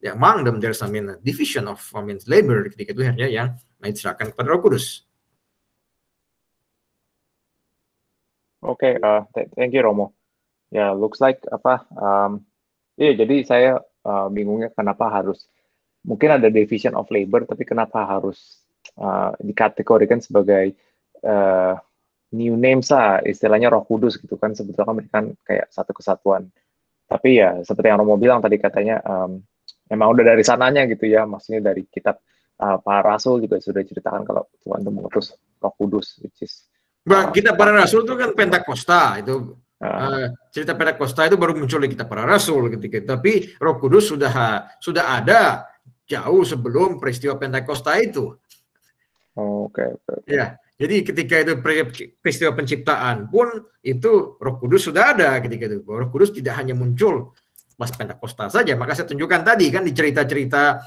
among them there's division of labor ketika itu akhirnya yang diserahkan kepada Roh Kudus. Oke, thank you Romo. Ya, looks like jadi saya bingungnya kenapa harus, mungkin ada division of labor, tapi kenapa harus dikategorikan sebagai new names istilahnya Roh Kudus gitu kan, sebetulnya kan mereka kayak satu kesatuan. Tapi ya seperti yang Romo bilang tadi, katanya emang udah dari sananya gitu ya, maksudnya dari kitab para rasul juga sudah ceritakan kalau Tuhan itu mengutus Roh Kudus, which is kita para rasul itu kan Pentakosta itu. Cerita Pentakosta itu baru muncul di kitab para rasul ketika, tapi Roh Kudus sudah ada jauh sebelum peristiwa Pentakosta itu. Oke. Ya, jadi ketika itu peristiwa penciptaan pun itu Roh Kudus sudah ada ketika itu. Roh Kudus tidak hanya muncul pas Pentakosta saja. Maka saya tunjukkan tadi kan di cerita-cerita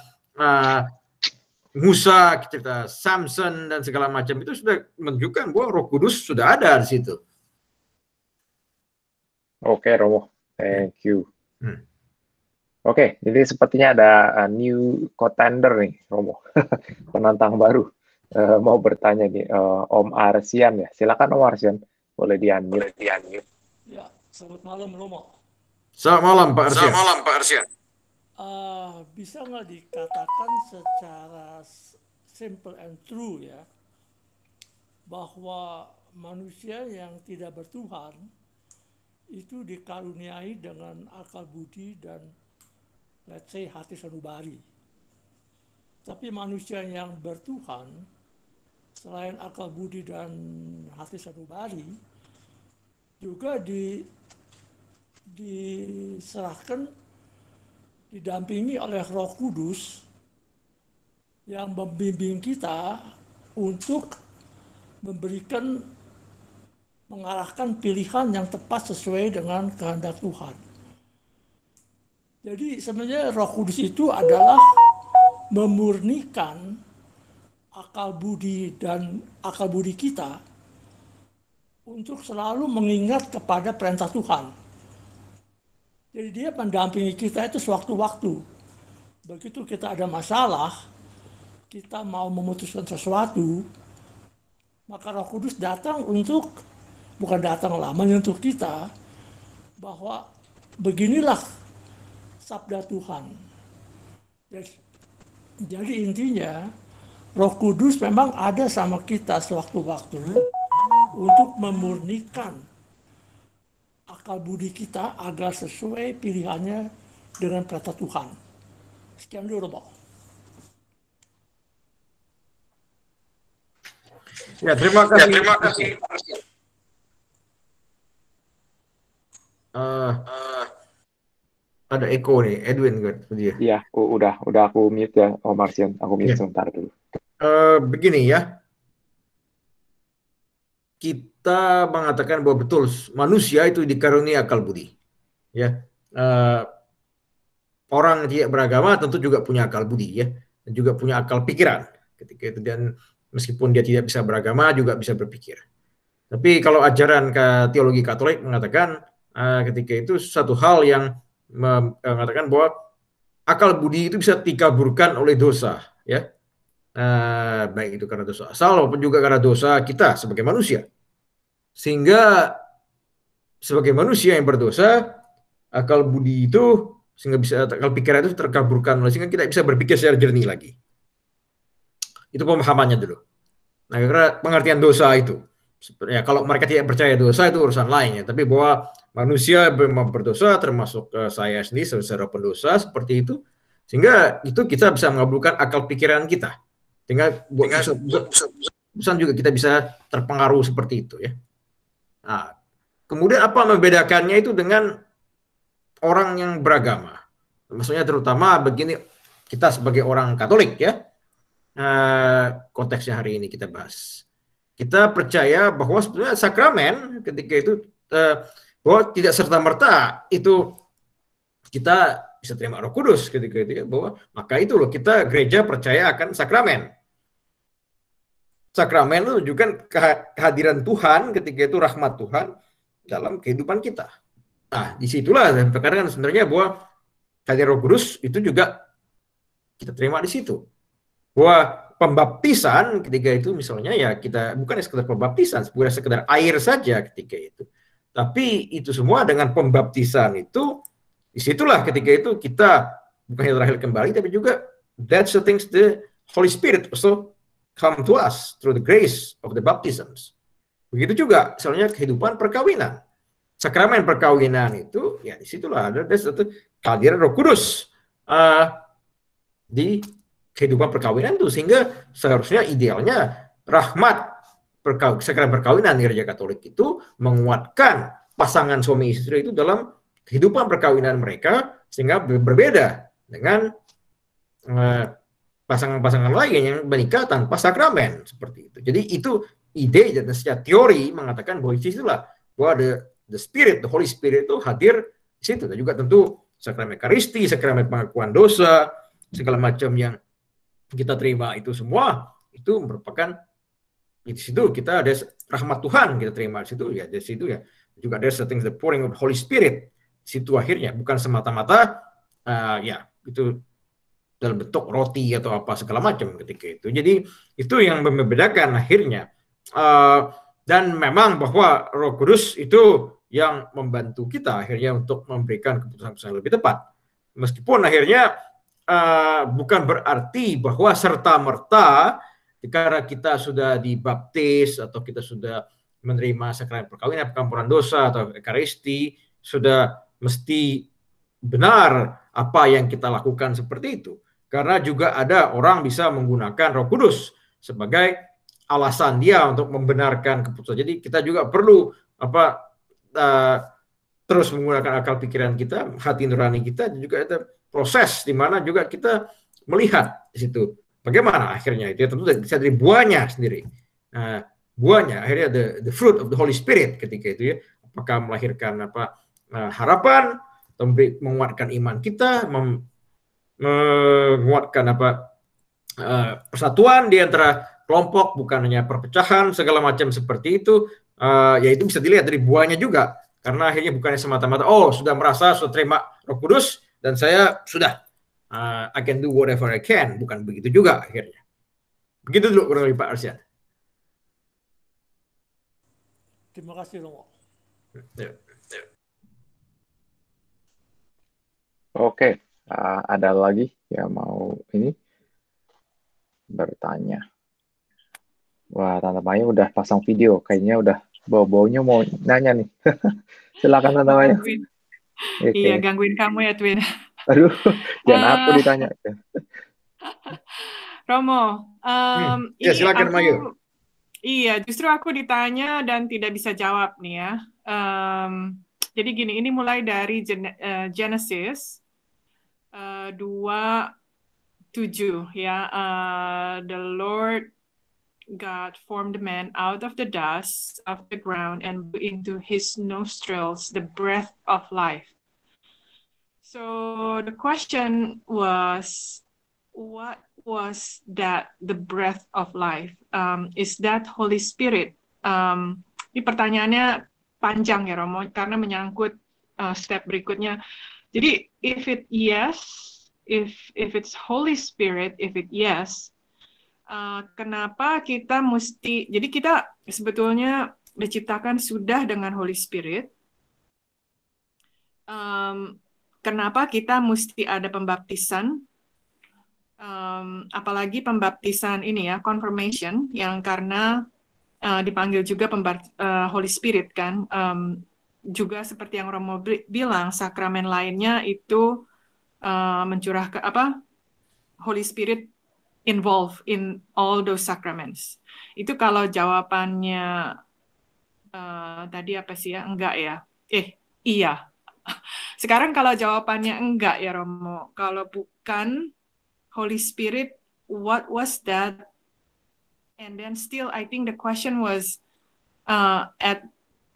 Musa, cerita Samson dan segala macam itu sudah menunjukkan bahwa Roh Kudus sudah ada di situ. Oke, Romo, thank you. Oke, jadi sepertinya ada new contender nih, Romo, penantang baru. Mau bertanya nih, Om Arsian ya. Silakan Om Arsian, boleh di-unmute. Ya, selamat malam Romo. Selamat malam Pak Arsian. Bisa nggak dikatakan secara simple and true ya, bahwa manusia yang tidak bertuhan itu dikaruniai dengan akal budi dan let's say hati sanubari. Tapi manusia yang bertuhan selain akal budi dan hati sanubari juga diserahkan, didampingi oleh Roh Kudus yang membimbing kita untuk mengarahkan pilihan yang tepat sesuai dengan kehendak Tuhan. Jadi sebenarnya Roh Kudus itu adalah memurnikan akal budi kita untuk selalu mengingat kepada perintah Tuhan. Jadi dia mendampingi kita itu sewaktu-waktu. Begitu kita ada masalah, kita mau memutuskan sesuatu, maka Roh Kudus bukan datang menyentuh kita, bahwa beginilah sabda Tuhan. Jadi intinya, Roh Kudus memang ada sama kita sewaktu-waktu untuk memurnikan akal budi kita agar sesuai pilihannya dengan perintah Tuhan. Sekian dulu, Pak. Ya, terima kasih. Ada Eko nih, Edwin dia. Iya, udah aku mute ya, Om Arsian. Aku mute sebentar dulu. Begini ya. Kita mengatakan bahwa betul manusia itu dikaruniai akal budi. Ya, orang yang tidak beragama tentu juga punya akal budi ya, dan juga punya akal pikiran ketika itu, dan meskipun dia tidak bisa beragama juga bisa berpikir. Tapi kalau ajaran teologi Katolik mengatakan ketika itu satu hal yang mengatakan bahwa akal budi itu bisa dikaburkan oleh dosa, ya. baik itu karena dosa asal maupun juga karena dosa kita sebagai manusia. Sehingga sebagai manusia yang berdosa, akal budi itu sehingga bisa akal pikiran itu terkaburkan, sehingga kita bisa berpikir secara jernih lagi. Itu pemahamannya dulu. Nah, karena pengertian dosa itu, ya kalau mereka tidak percaya dosa itu urusan lain ya, tapi bahwa manusia memang berdosa, termasuk saya sendiri secara pendosa seperti itu, sehingga itu kita bisa mengabulkan akal pikiran kita, sehingga keputusan juga kita bisa terpengaruh seperti itu ya. Nah, kemudian apa membedakannya itu dengan orang yang beragama? Maksudnya terutama begini, kita sebagai orang Katolik ya, konteksnya hari ini kita bahas. Kita percaya bahwa sebenarnya sakramen ketika itu bahwa tidak serta-merta itu kita bisa terima Roh Kudus ketika itu ya, bahwa maka itu loh kita gereja percaya akan sakramen. Sakramen itu menunjukkan kehadiran Tuhan ketika itu rahmat Tuhan dalam kehidupan kita. Nah, disitulah karena kan sebenarnya bahwa kehadiran Roh Kudus itu juga kita terima di situ. Bahwa pembaptisan ketika itu misalnya ya kita bukan sekedar pembaptisan, bukan sekedar air saja ketika itu. Tapi itu semua dengan pembaptisan itu, disitulah ketika itu kita bukan hanya terakhir kembali, tapi juga that's the things the Holy Spirit also come to us through the grace of the baptisms. Begitu juga misalnya kehidupan perkawinan. Sakramen perkawinan itu, ya disitulah ada kehadiran Roh Kudus di kehidupan perkawinan itu, sehingga seharusnya idealnya rahmat sakramen perkawinan di Gereja Katolik itu menguatkan pasangan suami istri itu dalam kehidupan perkawinan mereka, sehingga berbeda dengan pasangan-pasangan lain yang menikah tanpa sakramen seperti itu. Jadi itu ide dan secara teori mengatakan bahwa disitulah bahwa the Spirit, the Holy Spirit itu hadir di situ. Dan juga tentu sakramen Ekaristi, sakramen pengakuan dosa, segala macam yang kita terima itu semua itu merupakan di situ kita ada rahmat Tuhan kita terima di situ ya, di situ ya juga ada setting the pouring of the Holy Spirit di situ akhirnya, bukan semata-mata ya itu dalam bentuk roti atau apa segala macam ketika itu. Jadi itu yang membedakan akhirnya dan memang bahwa Roh Kudus itu yang membantu kita akhirnya untuk memberikan keputusan-keputusan yang lebih tepat, meskipun akhirnya bukan berarti bahwa serta-merta karena kita sudah dibaptis atau kita sudah menerima sakramen perkawinan, pengampunan dosa atau Ekaristi sudah mesti benar apa yang kita lakukan seperti itu. Karena juga ada orang bisa menggunakan Roh Kudus sebagai alasan dia untuk membenarkan keputusan. Jadi kita juga perlu terus menggunakan akal pikiran kita, hati nurani kita, dan juga ada proses di mana juga kita melihat di situ bagaimana akhirnya itu ya, tentu bisa dari buahnya sendiri. Nah, buahnya akhirnya the fruit of the Holy Spirit ketika itu ya, apakah melahirkan harapan, atau menguatkan iman kita, menguatkan persatuan di antara kelompok, bukan hanya perpecahan segala macam seperti itu. Ya itu bisa dilihat dari buahnya juga, karena akhirnya bukannya semata-mata sudah merasa sudah terima Roh Kudus dan saya sudah I can do whatever I can, bukan begitu juga akhirnya. Begitu dulu kurang lebih Pak Arsyad. Terima kasih Romo. Ya. Oke, ada lagi yang mau ini bertanya? Wah, Tante Maya udah pasang video, kayaknya udah bau-baunya mau nanya nih. Silakan Tante Maya. Okay. Iya, gangguin kamu ya, Twin. Aduh, jangan aku ditanya. Romo, ya silakan Maya. Iya, justru aku ditanya dan tidak bisa jawab nih ya. Jadi gini, ini mulai dari Genesis 2:7 ya. The Lord God formed man out of the dust of the ground and blew into his nostrils the breath of life. So the question was, what was that the breath of life? Is that Holy Spirit? Ini pertanyaannya panjang ya Romo, karena menyangkut step berikutnya. Jadi if it's Holy Spirit, if it yes, Kenapa kita mesti, jadi kita sebetulnya diciptakan sudah dengan Holy Spirit. Kenapa kita mesti ada pembaptisan? Apalagi pembaptisan ini ya, confirmation, yang karena dipanggil juga Holy Spirit kan. Juga seperti yang Romo bilang, sakramen lainnya itu mencurahkan Holy Spirit involved in all those sacraments. Itu kalau jawabannya tadi apa sih ya? Enggak ya? Iya. Sekarang kalau jawabannya enggak ya Romo. Kalau bukan Holy Spirit, what was that? And then still I think the question was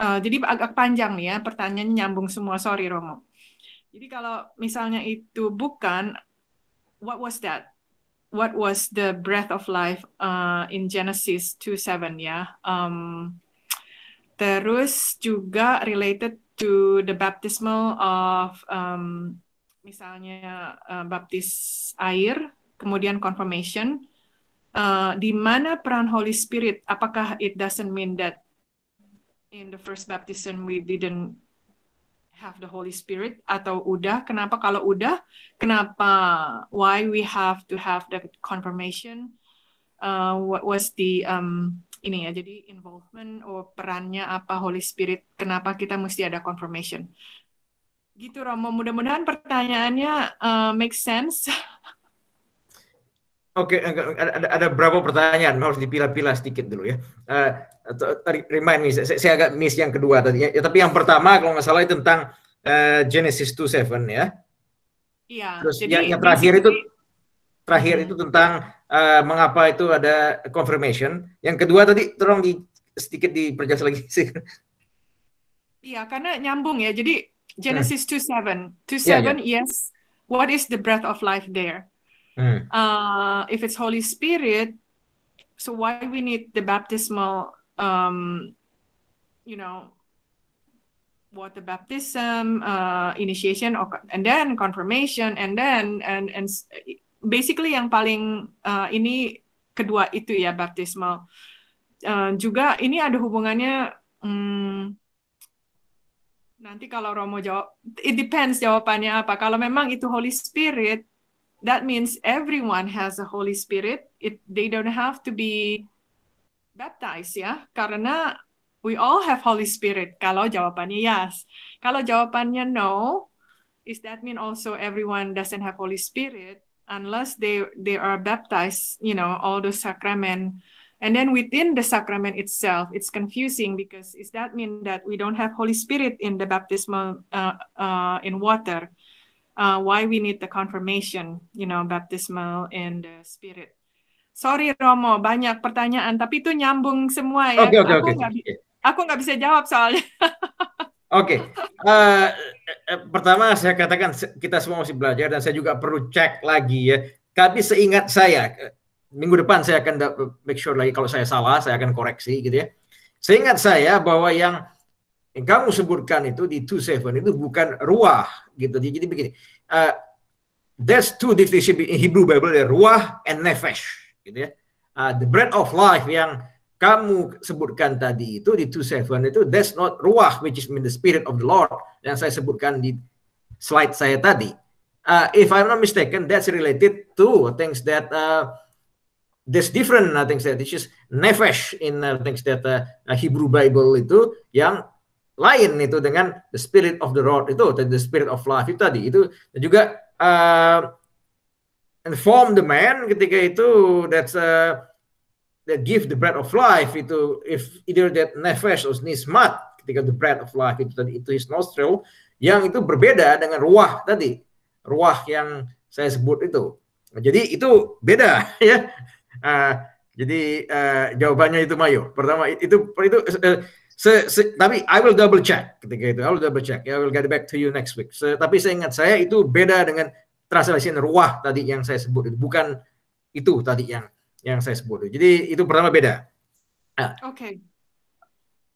jadi agak panjang nih ya, pertanyaannya nyambung semua, sorry Romo. Jadi kalau misalnya itu bukan, what was that? What was the breath of life in Genesis 2:7 ya. Terus juga related to the baptismal of misalnya baptis air, kemudian confirmation. Di mana peran Holy Spirit? Apakah it doesn't mean that in the first baptism we didn't have the Holy Spirit, atau udah? Kenapa kalau udah? Kenapa? Why we have to have the confirmation? What was the ini ya? Jadi involvement atau perannya apa Holy Spirit? Kenapa kita mesti ada confirmation? Gitu Romo. Mudah-mudahan pertanyaannya make sense. Oke, ada berapa pertanyaan, harus dipilah-pilah sedikit dulu ya. Remind me, saya agak miss yang kedua tadi. Ya, tapi yang pertama kalau nggak salah itu tentang Genesis 2:7 ya. Iya. Terus Jadi yang terakhir itu tentang mengapa itu ada confirmation. Yang kedua tadi tolong sedikit diperjelas lagi sih. Iya, karena nyambung ya. Jadi Genesis 2:7, yes. What is the breath of life there? If it's Holy Spirit, so why we need the baptismal, water baptism, initiation, and then confirmation, and then and basically yang paling ini kedua itu ya, baptismal. Juga ini ada hubungannya. Nanti kalau Romo jawab, it depends jawabannya apa. Kalau memang itu Holy Spirit, that means everyone has a Holy Spirit. They don't have to be baptized ya, karena we all have Holy Spirit. Kalau jawabannya yes. Kalau jawabannya no, is that mean also everyone doesn't have Holy Spirit unless they are baptized, all those sacrament. And then within the sacrament itself, it's confusing because is that mean that we don't have Holy Spirit in the baptismal in water? Why we need the confirmation, baptismal in the Spirit. Sorry Romo, banyak pertanyaan, tapi itu nyambung semua ya. Aku nggak bisa jawab soalnya. Oke. Pertama saya katakan kita semua masih belajar dan saya juga perlu cek lagi ya. Tapi seingat saya, minggu depan saya akan make sure lagi kalau saya salah, saya akan koreksi gitu ya. Seingat saya bahwa yang kamu sebutkan itu di 2:7 itu bukan ruah gitu. Jadi begini, there's two definition in Hebrew Bible, ruah and nefesh gitu ya. The breath of life yang kamu sebutkan tadi itu di 2:7 itu that's not ruah, which is mean the spirit of the Lord yang saya sebutkan di slide saya tadi. If I'm not mistaken, that's related to things that there's different things that this is nefesh in things that Hebrew Bible itu yang lain itu dengan the spirit of the Lord itu, the spirit of life itu tadi itu juga inform the man ketika itu that's that give the breath of life itu, if either that nefesh or nismat ketika the breath of life itu tadi itu his nostril, yang itu berbeda dengan ruah tadi, ruah yang saya sebut itu. Jadi itu beda ya. Jadi jawabannya itu Mayo. Pertama itu tapi I will double check ketika itu. I will double check. I will get back to you next week. Tapi saya ingat saya itu beda dengan translation ruah tadi yang saya sebut itu. Bukan itu tadi yang saya sebut. Jadi itu pertama beda.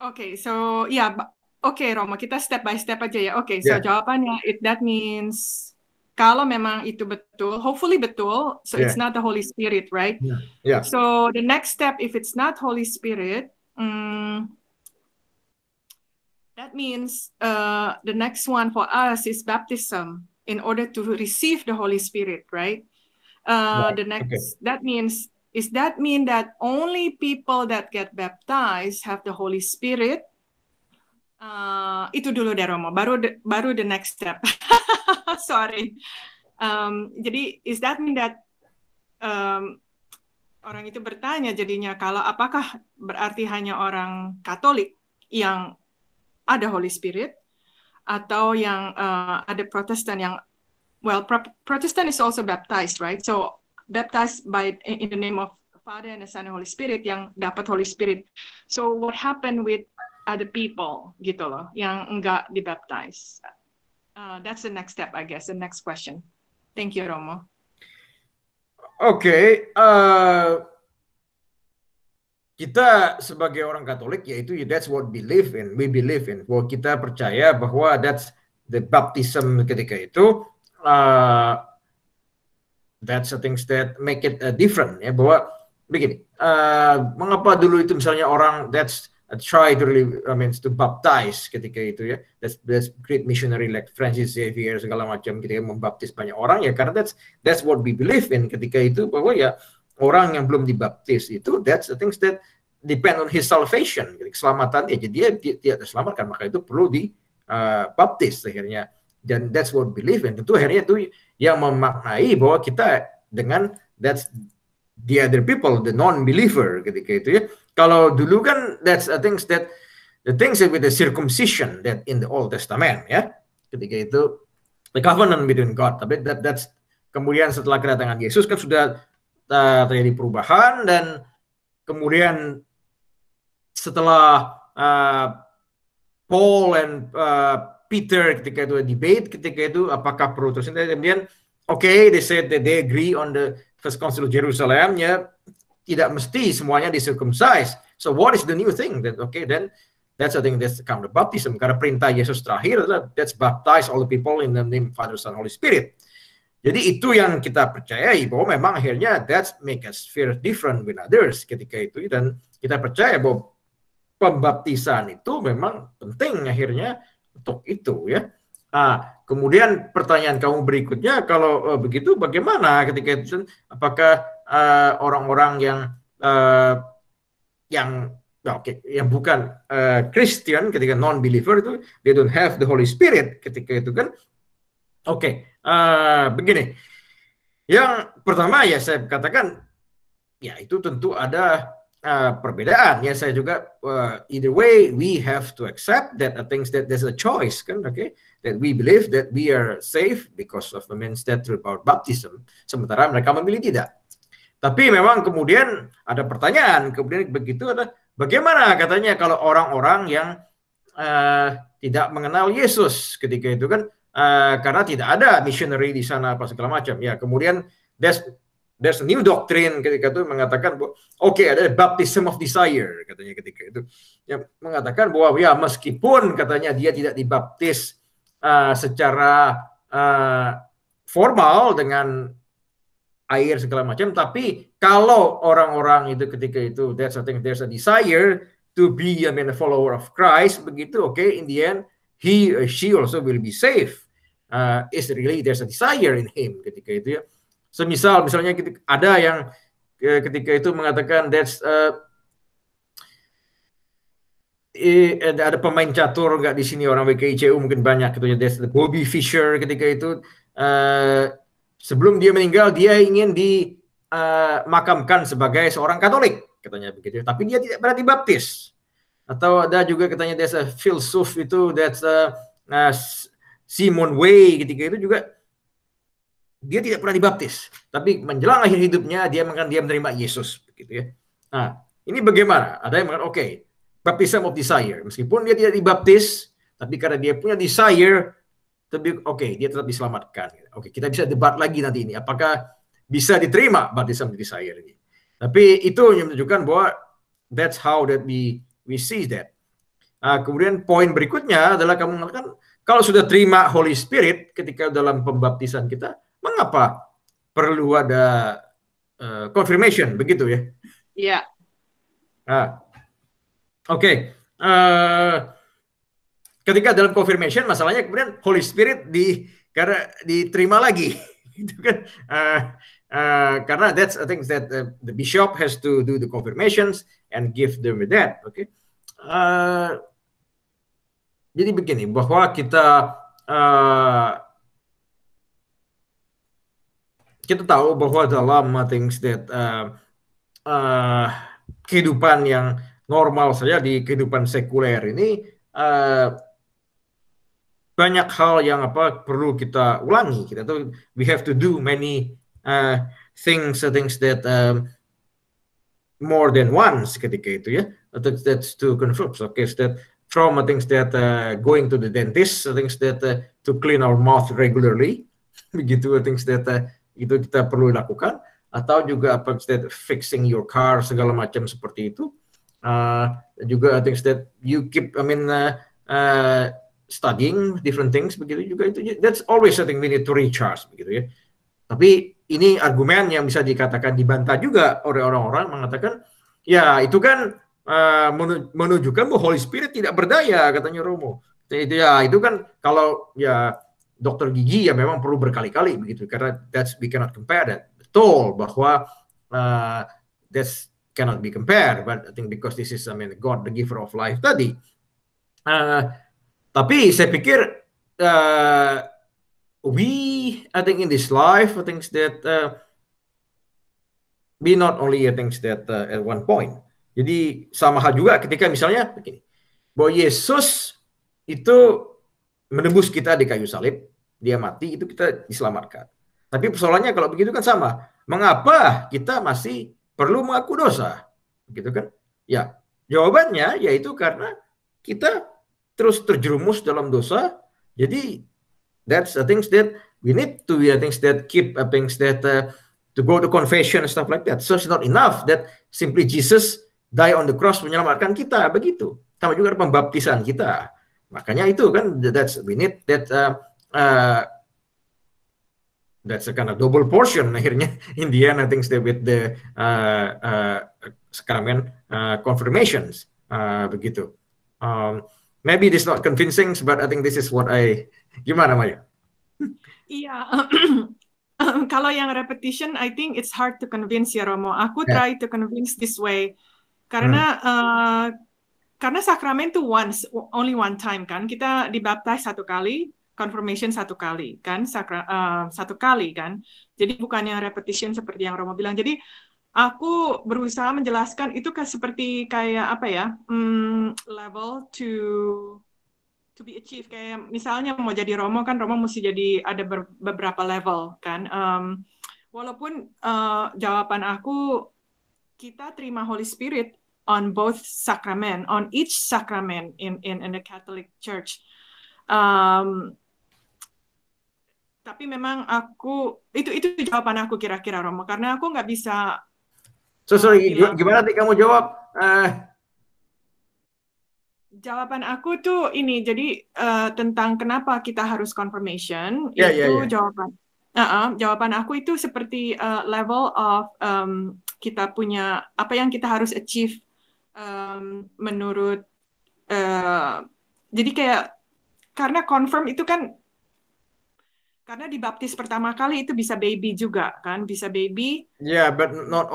Oke, so ya, oke Romo, kita step by step aja ya. Oke, so jawabannya that means kalau memang itu betul, hopefully betul, so it's not the Holy Spirit, right? Yeah. So the next step, if it's not Holy Spirit, that means the next one for us is baptism in order to receive the Holy Spirit, right? The next, that means, does that mean that only people that get baptized have the Holy Spirit? Itu dulu deh Romo, baru the next step. Sorry. Jadi, is that mean that orang itu bertanya jadinya, kalau apakah berarti hanya orang Katolik yang ada Holy Spirit, atau yang ada Protestan yang, well, Protestant is also baptized, right? So baptized in the name of the Father and the Son and Holy Spirit, yang dapat Holy Spirit. So what happened with other people gitu loh, yang enggak dibaptize? That's the next step, I guess, the next question. Thank you, Romo. Oke, kita sebagai orang Katolik, yaitu that's what we believe in. Bahwa kita percaya bahwa that's the baptism ketika itu, that's the things that make it different, ya. Bahwa begini, mengapa dulu itu misalnya orang that's try to really, to baptize ketika itu, ya. That's great missionary like Francis Xavier segala macam ketika membaptis banyak orang, ya, karena that's what we believe in ketika itu, bahwa ya orang yang belum dibaptis itu, that's the things that depend on his salvation, keselamatan dia. Jadi dia tidak terselamatkan, maka itu perlu dibaptis akhirnya. Dan that's what we believe in. Tentu akhirnya itu yang memaknai bahwa kita dengan that's the other people, the non-believer ketika itu, ya. Kalau dulu kan that's the things that with the circumcision that in the Old Testament, ya. Ketika itu the covenant between God. Tapi that's kemudian setelah kedatangan Yesus kan sudah terjadi perubahan, dan kemudian setelah Paul and Peter ketika itu debate ketika itu apakah perlu terus, kemudian they said that they agree on the First Council of Jerusalem, ya, tidak mesti semuanya di-circumcise. So what is the new thing? Then that's the thing, that's kind of baptism, karena perintah Yesus terakhir adalah that's baptize all the people in the name of Father, Son, Holy Spirit. Jadi itu yang kita percayai, bahwa memang akhirnya that's make us feel different with others ketika itu, dan kita percaya bahwa pembaptisan itu memang penting akhirnya untuk itu, ya. Kemudian pertanyaan kamu berikutnya, kalau begitu bagaimana ketika itu, apakah orang-orang yang bukan Christian ketika non-believer itu they don't have the Holy Spirit ketika itu kan? Begini, yang pertama ya saya katakan, ya itu tentu ada perbedaan, ya. Saya juga either way we have to accept that things that there's a choice kan, that we believe that we are safe because of the means that through our baptism, sementara mereka memilih tidak. Tapi memang kemudian ada pertanyaan, kemudian begitu ada bagaimana katanya kalau orang-orang yang tidak mengenal Yesus ketika itu kan, karena tidak ada missionary di sana apa segala macam, ya. Kemudian there's a new doctrine ketika itu mengatakan bahwa ada baptism of desire katanya ketika itu, yang mengatakan bahwa ya meskipun katanya dia tidak dibaptis secara formal dengan air segala macam, tapi kalau orang-orang itu ketika itu there's a desire to be a follower of Christ begitu, in the end he or she also will be saved. Is really there's a desire in him ketika itu, ya. Misalnya ada yang ketika itu mengatakan that's ada pemain catur nggak di sini orang WKICU mungkin banyak gitu, ya. That's the Bobby Fischer ketika itu sebelum dia meninggal dia ingin dimakamkan sebagai seorang Katolik katanya begitu, tapi dia tidak pernah dibaptis. Atau ada juga katanya there's a filsuf itu that's Simon Weil ketika itu juga dia tidak pernah dibaptis, tapi menjelang akhir hidupnya dia menerima Yesus begitu, ya. Nah, ini bagaimana? Ada yang mengatakan baptism of desire, meskipun dia tidak dibaptis, tapi karena dia punya desire, tapi dia tetap diselamatkan. Kita bisa debat lagi nanti ini apakah bisa diterima baptism of desire ini. Tapi itu yang menunjukkan bahwa that's how that we see that. Kemudian poin berikutnya adalah kamu mengatakan kalau sudah terima Holy Spirit ketika dalam pembaptisan kita, mengapa perlu ada confirmation, begitu ya? Iya. Oke. Ketika dalam confirmation, masalahnya kemudian Holy Spirit karena diterima lagi, gitu kan? Karena that's I think that the bishop has to do the confirmations and give them that. Okay. Jadi begini, bahwa kita tahu bahwa dalam things that kehidupan yang normal saja, di kehidupan sekuler ini banyak hal yang perlu kita ulangi. Kita tuh we have to do many things that more than once ketika itu ya. That's to confirm. So case that from things that going to the dentist, things that to clean our mouth regularly, begitu things that itu kita perlu lakukan, atau juga that fixing your car segala macam seperti itu. Juga things that you keep studying different things begitu juga, itu that's always something we need to recharge begitu ya. Tapi ini argumen yang bisa dikatakan dibantah juga oleh orang-orang mengatakan ya itu kan menunjukkan bahwa Holy Spirit tidak berdaya, katanya Romo. Itu kan kalau ya dokter gigi ya memang perlu berkali-kali begitu, karena we cannot compare that. Betul bahwa that's cannot be compared, but I think because this is God the giver of life tadi. Tapi saya pikir I think in this life, I think that we not only things that at one point. Jadi sama hal juga ketika misalnya begini, bahwa Yesus itu menebus kita di kayu salib, dia mati, itu kita diselamatkan. Tapi persoalannya kalau begitu kan sama, mengapa kita masih perlu mengaku dosa, gitu kan? Ya, jawabannya yaitu karena kita terus terjerumus dalam dosa. Jadi that's the things that we need to things that keep things that to go to confession and stuff like that. So it's not enough that simply Jesus die on the cross menyelamatkan kita, begitu. Sama juga pembaptisan kita. Makanya itu kan we need that that's a kind of double portion akhirnya in the end I think that with the sacrament confirmations begitu. Maybe this is not convincing, but I think this is what gimana Maya? Iya, kalau yang repetition, I think it's hard to convince ya Romo. Aku try to convince this way, karena sakramen itu only one time kan. Kita dibaptis satu kali, confirmation satu kali kan, satu kali kan. Jadi bukan yang repetition seperti yang Romo bilang. Jadi aku berusaha menjelaskan itu seperti kayak apa ya, level to be achieved. Kayak misalnya mau jadi Romo kan, Romo mesti jadi ada beberapa level kan. Walaupun jawaban aku, kita terima Holy Spirit on both sacrament, on each sacrament in the Catholic Church. Tapi memang itu jawaban aku kira-kira Romo, karena aku nggak bisa. Sorry, gimana nanti kamu jawab? Jawaban aku tuh ini, jadi tentang kenapa kita harus confirmation, jawaban aku itu seperti level of kita punya apa yang kita harus achieve menurut jadi kayak karena confirm itu kan karena dibaptis pertama kali itu bisa baby juga kan, bisa baby. Yeah, but not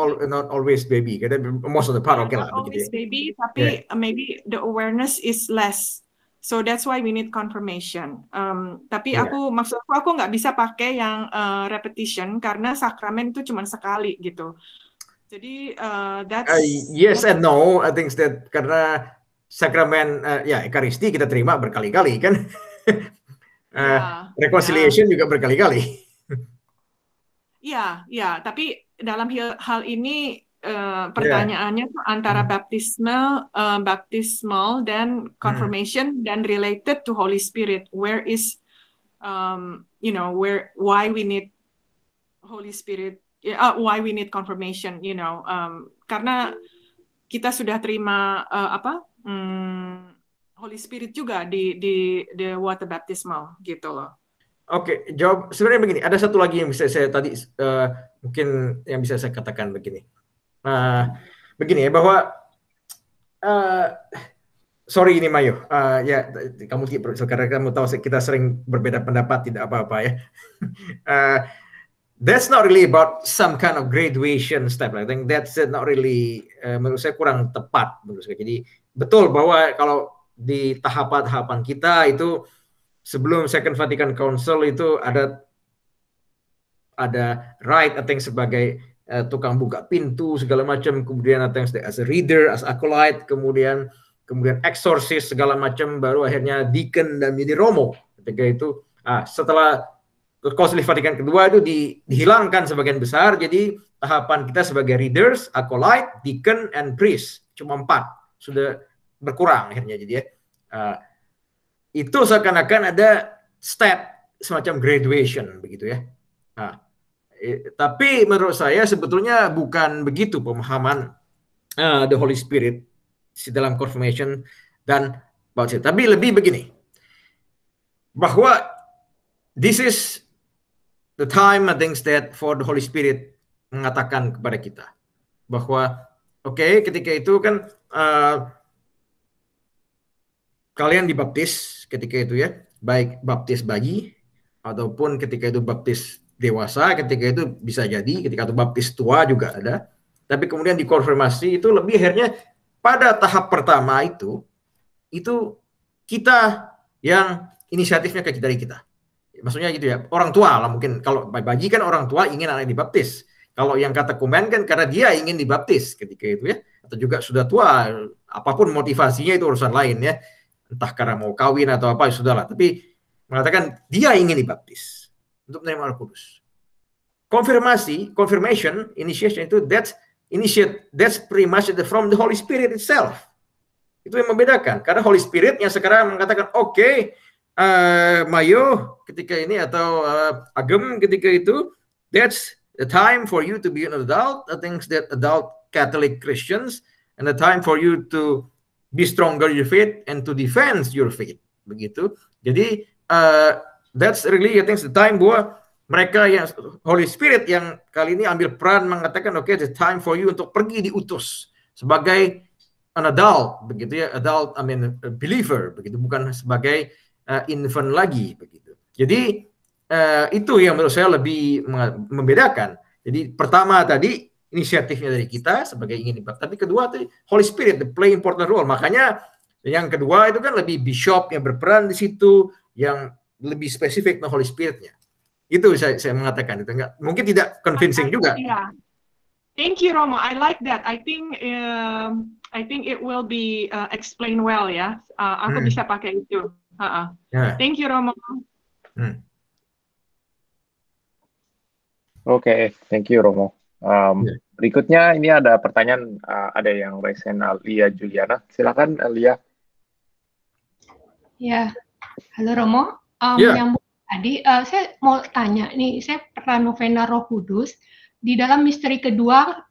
always baby. Most of the part not always baby, tapi maybe the awareness is less. So that's why we need confirmation. Tapi maksud aku nggak bisa pakai yang repetition karena sakramen itu cuma sekali gitu. Jadi yes and no. I think that karena sakramen Ekaristi kita terima berkali-kali kan. Reconciliation juga berkali-kali. Ya, tapi dalam hal ini pertanyaannya tuh antara baptismal dan confirmation dan related to Holy Spirit. Where is why we need Holy Spirit? Why we need confirmation? Karena kita sudah terima Holy Spirit juga di water baptismal gitu loh. Oke, jawab sebenarnya begini. Ada satu lagi yang bisa saya tadi mungkin yang bisa saya katakan begini. Begini ya, bahwa sorry ini Mayo, ya kamu karena kamu tahu kita sering berbeda pendapat, tidak apa-apa ya. That's not really about some kind of graduation step. I think that's not really menurut saya kurang tepat menurut saya. Jadi betul bahwa kalau di tahapan-tahapan kita itu sebelum Second Vatican Council itu ada right, I think sebagai tukang buka pintu segala macam, kemudian I think as a reader, as acolyte, kemudian exorcist segala macam, baru akhirnya deacon dan menjadi romo. Ketika itu setelah Konsili Vatikan kedua itu dihilangkan sebagian besar, jadi tahapan kita sebagai readers, acolyte, deacon, and priest cuma 4, sudah berkurang akhirnya. Jadi itu seakan-akan ada step semacam graduation begitu ya. Tapi menurut saya sebetulnya bukan begitu pemahaman the Holy Spirit dalam confirmation dan baptism. Tapi lebih begini, bahwa this is the time I think that for the Holy Spirit mengatakan kepada kita bahwa ketika itu kan kalian dibaptis ketika itu ya, baik baptis bayi ataupun ketika itu baptis dewasa, ketika itu bisa jadi ketika itu baptis tua juga ada. Tapi kemudian dikonfirmasi itu lebih akhirnya pada tahap pertama itu kita yang inisiatifnya dari kita. Maksudnya gitu ya, orang tua lah mungkin. Kalau bayi kan orang tua ingin anaknya dibaptis. Kalau yang kata komen kan karena dia ingin dibaptis ketika itu ya, atau juga sudah tua, apapun motivasinya itu urusan lain ya. Entah karena mau kawin atau apa, ya sudahlah. Tapi mengatakan dia ingin dibaptis untuk menerima Roh Kudus. Confirmation, initiation itu that's pretty much from the Holy Spirit itself. Itu yang membedakan. Karena Holy Spirit yang sekarang mengatakan Mayo ketika ini atau Agem ketika itu, that's the time for you to be an adult. I think that adult Catholic Christians, and the time for you to be stronger your faith and to defend your faith. Begitu. Jadi that's really I think the time bahwa mereka yang Holy Spirit yang kali ini ambil peran mengatakan the time for you untuk pergi diutus sebagai an adult begitu ya, adult I mean a believer begitu, bukan sebagai infant lagi begitu. Jadi itu yang menurut saya lebih membedakan. Jadi pertama tadi inisiatifnya dari kita sebagai ingin dibaptis, tapi kedua tadi Holy Spirit the play important role. Makanya yang kedua itu kan lebih bishop yang berperan di situ, yang lebih spesifik tentang Holy Spirit-nya. Itu saya mengatakan itu enggak mungkin tidak convincing juga. Yeah. Thank you Romo. I like that. I think it will be explained well ya. Aku bisa pakai itu. Thank you Romo. Oke, thank you Romo. Berikutnya ini ada pertanyaan, ada yang resen Lia Juliana. Silakan Lia. Ya, halo Romo. Yang tadi saya mau tanya nih, saya pernah novena Roh Kudus di dalam misteri kedua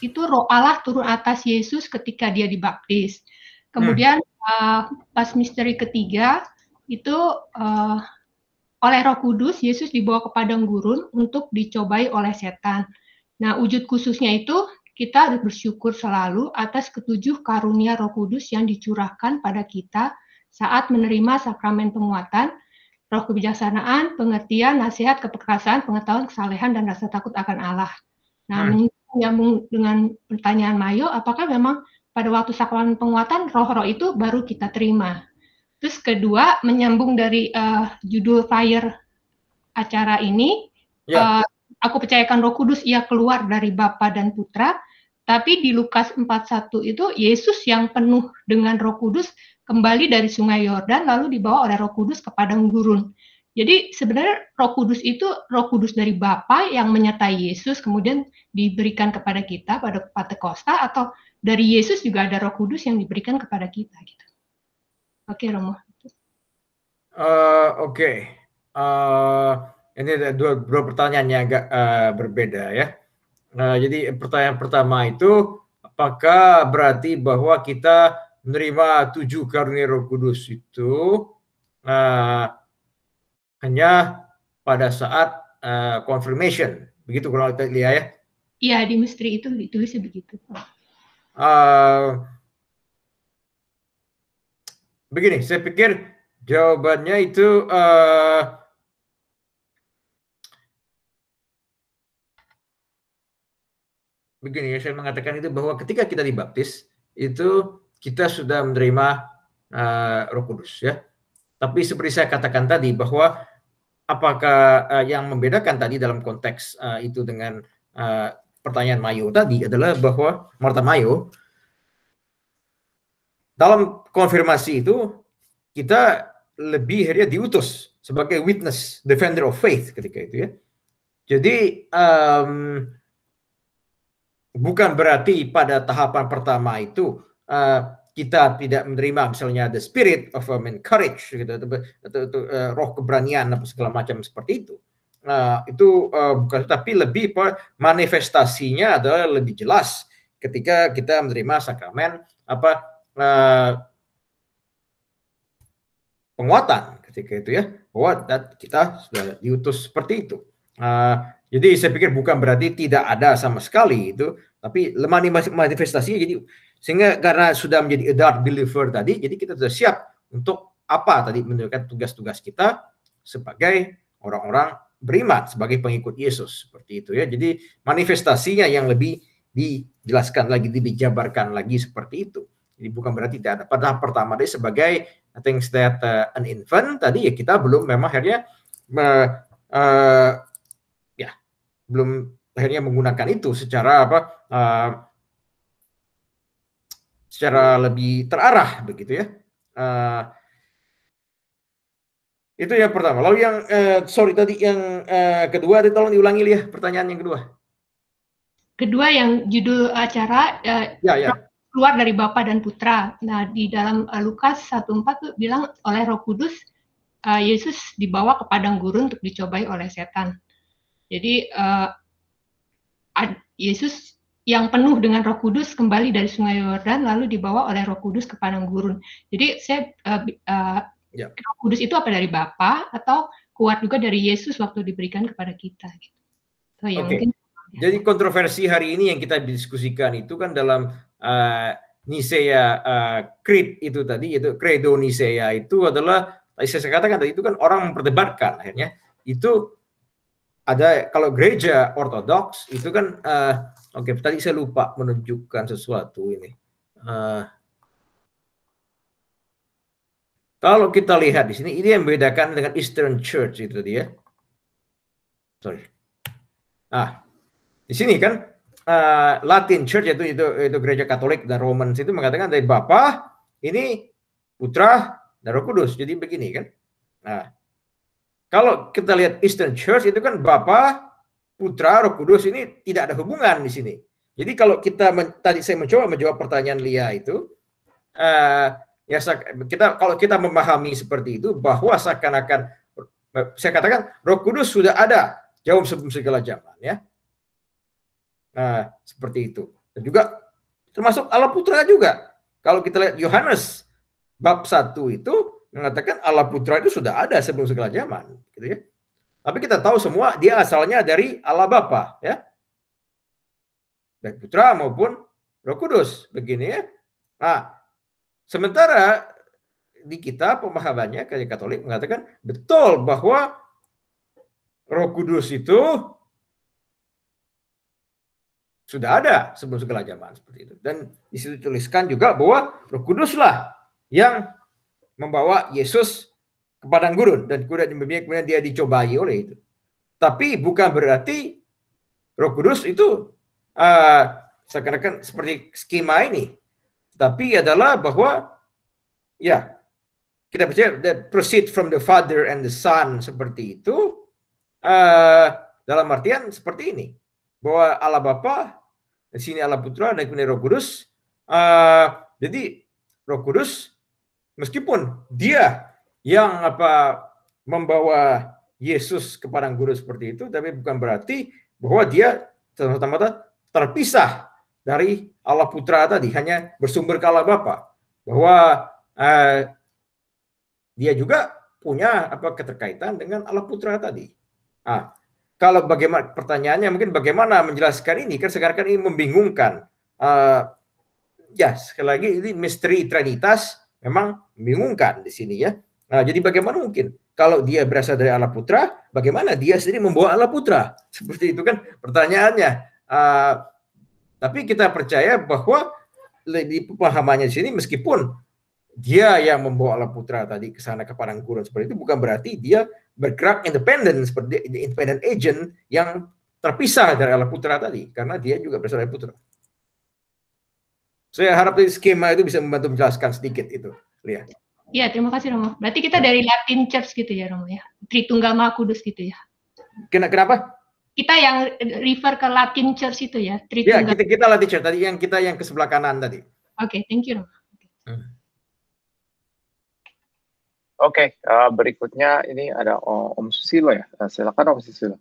itu Roh Allah turun atas Yesus ketika dia dibaptis. Kemudian pas misteri ketiga itu oleh Roh Kudus Yesus dibawa ke padang gurun untuk dicobai oleh setan. Nah, wujud khususnya itu kita harus bersyukur selalu atas ketujuh karunia Roh Kudus yang dicurahkan pada kita saat menerima sakramen penguatan, roh kebijaksanaan, pengertian, nasihat, keperkasaan, pengetahuan, kesalehan, dan rasa takut akan Allah. Nah, menyambung dengan pertanyaan Mayo, apakah memang pada waktu sakramen penguatan roh-roh itu baru kita terima? Terus kedua, menyambung dari judul fire acara ini, aku percayakan Roh Kudus ia keluar dari Bapa dan Putra, tapi di Lukas 4:1 itu Yesus yang penuh dengan Roh Kudus kembali dari Sungai Yordan lalu dibawa oleh Roh Kudus ke padang gurun. Jadi sebenarnya Roh Kudus itu Roh Kudus dari Bapa yang menyertai Yesus kemudian diberikan kepada kita pada Pentakosta, atau dari Yesus juga ada Roh Kudus yang diberikan kepada kita gitu. Oke, Romo. Ini ada dua pertanyaan yang agak berbeda ya. Jadi pertanyaan pertama itu, apakah berarti bahwa kita menerima 7 karunia Roh Kudus itu hanya pada saat confirmation, begitu kalau kita lihat ya? Iya, di misteri itu ditulisnya begitu. Begini, saya pikir jawabannya itu begini ya, saya mengatakan itu bahwa ketika kita dibaptis itu kita sudah menerima Roh Kudus ya. Tapi seperti saya katakan tadi bahwa apakah yang membedakan tadi dalam konteks itu dengan pertanyaan Mayo tadi adalah bahwa Martha Mayo dalam konfirmasi itu kita lebih akhirnya diutus sebagai witness, defender of faith ketika itu ya. Jadi bukan berarti pada tahapan pertama itu kita tidak menerima misalnya the spirit of courage gitu, atau roh keberanian apa segala macam seperti itu. Itu bukan, tapi lebih manifestasinya adalah lebih jelas ketika kita menerima sakramen penguatan ketika itu ya, bahwa kita sudah diutus seperti itu. Jadi saya pikir bukan berarti tidak ada sama sekali itu, tapi lemah manifestasinya. Jadi sehingga karena sudah menjadi adult believer tadi, jadi kita sudah siap untuk apa tadi, menunjukkan tugas-tugas kita sebagai orang-orang beriman, sebagai pengikut Yesus seperti itu ya. Jadi manifestasinya yang lebih dijelaskan lagi, dijabarkan lagi seperti itu. Jadi bukan berarti tidak ada. Pada pertama tadi sebagai I think that an infant tadi ya, kita belum memang akhirnya belum akhirnya menggunakan itu secara secara lebih terarah begitu ya. Itu yang pertama. Lalu yang sorry tadi yang kedua, tolong diulangi ya pertanyaan yang kedua. Kedua yang judul acara keluar dari Bapa dan Putra. Nah, di dalam Lukas 1:4 tuh bilang oleh Roh Kudus Yesus dibawa ke padang gurun untuk dicobai oleh setan. Jadi Yesus yang penuh dengan Roh Kudus kembali dari Sungai Yordan lalu dibawa oleh Roh Kudus ke padang gurun. Jadi saya Roh Kudus itu apa dari Bapa atau kuat juga dari Yesus waktu diberikan kepada kita? Gitu. So, ya mungkin. Jadi kontroversi hari ini yang kita diskusikan itu kan dalam Nicea Creed itu tadi, yaitu Credo Nicea itu adalah, saya katakan tadi itu kan orang memperdebatkan akhirnya itu. Ada kalau gereja ortodoks itu kan tadi saya lupa menunjukkan sesuatu ini. Kalau kita lihat di sini, ini yang membedakan dengan Eastern Church itu dia. Sorry. Di sini kan Latin Church itu gereja Katolik dan Roman itu mengatakan dari Bapa, ini Putra dan Roh Kudus. Jadi begini kan. Kalau kita lihat Eastern Church itu kan Bapa, Putra, Roh Kudus ini tidak ada hubungan di sini. Jadi kalau kita tadi saya mencoba menjawab pertanyaan Lia itu, kalau kita memahami seperti itu bahwa seakan-akan saya katakan Roh Kudus sudah ada jauh sebelum segala zaman ya. Seperti itu. Dan juga termasuk Allah Putra juga. Kalau kita lihat Yohanes bab 1 itu mengatakan Allah Putra itu sudah ada sebelum segala zaman, gitu ya. Tapi kita tahu semua dia asalnya dari Allah Bapa, ya. Baik Putra maupun Roh Kudus, begini ya. Sementara di kita pemahamannya kayak Katolik mengatakan betul bahwa Roh Kudus itu sudah ada sebelum segala zaman seperti itu. Dan di situ tuliskan juga bahwa Roh Kuduslah yang membawa Yesus ke padang gurun dan kemudian dia dicobai oleh itu. Tapi bukan berarti Roh Kudus itu seakan-akan seperti skema ini. Tapi adalah bahwa ya kita percaya that proceed from the Father and the Son seperti itu, dalam artian seperti ini, bahwa Allah Bapa, di sini Allah Putra dan kemudian Roh Kudus. Jadi Roh Kudus meskipun dia yang membawa Yesus ke padang gurun seperti itu, tapi bukan berarti bahwa dia terpisah dari Allah Putra tadi, hanya bersumber ke Allah Bapa. bahwa dia juga punya keterkaitan dengan Allah Putra tadi. Kalau bagaimana pertanyaannya mungkin bagaimana menjelaskan ini, kan sekarang kan ini membingungkan. Ya, sekali lagi ini misteri Trinitas memang membingungkan di sini ya. Nah, jadi bagaimana mungkin kalau dia berasal dari Allah Putra, bagaimana dia sendiri membawa Allah Putra? Seperti itu kan pertanyaannya. Tapi kita percaya bahwa di pemahamannya di sini meskipun dia yang membawa Allah Putra tadi ke sana ke padang gurun seperti itu, bukan berarti dia bergerak independen seperti independent agent yang terpisah dari Allah Putra tadi, karena dia juga berasal dari Putra. Saya harap skema itu bisa membantu menjelaskan sedikit itu, Lia. Iya, terima kasih Romo. Berarti kita dari Latin Church gitu ya Romo ya, Tritunggal Maha Kudus gitu ya. Kenapa? Kita yang refer ke Latin Church itu ya, Tritunggal. Ya, kita Latin Church tadi, yang ke sebelah kanan tadi. Oke, thank you Romo. Oke, berikutnya ini ada Om Susilo ya. Silakan Om Susilo.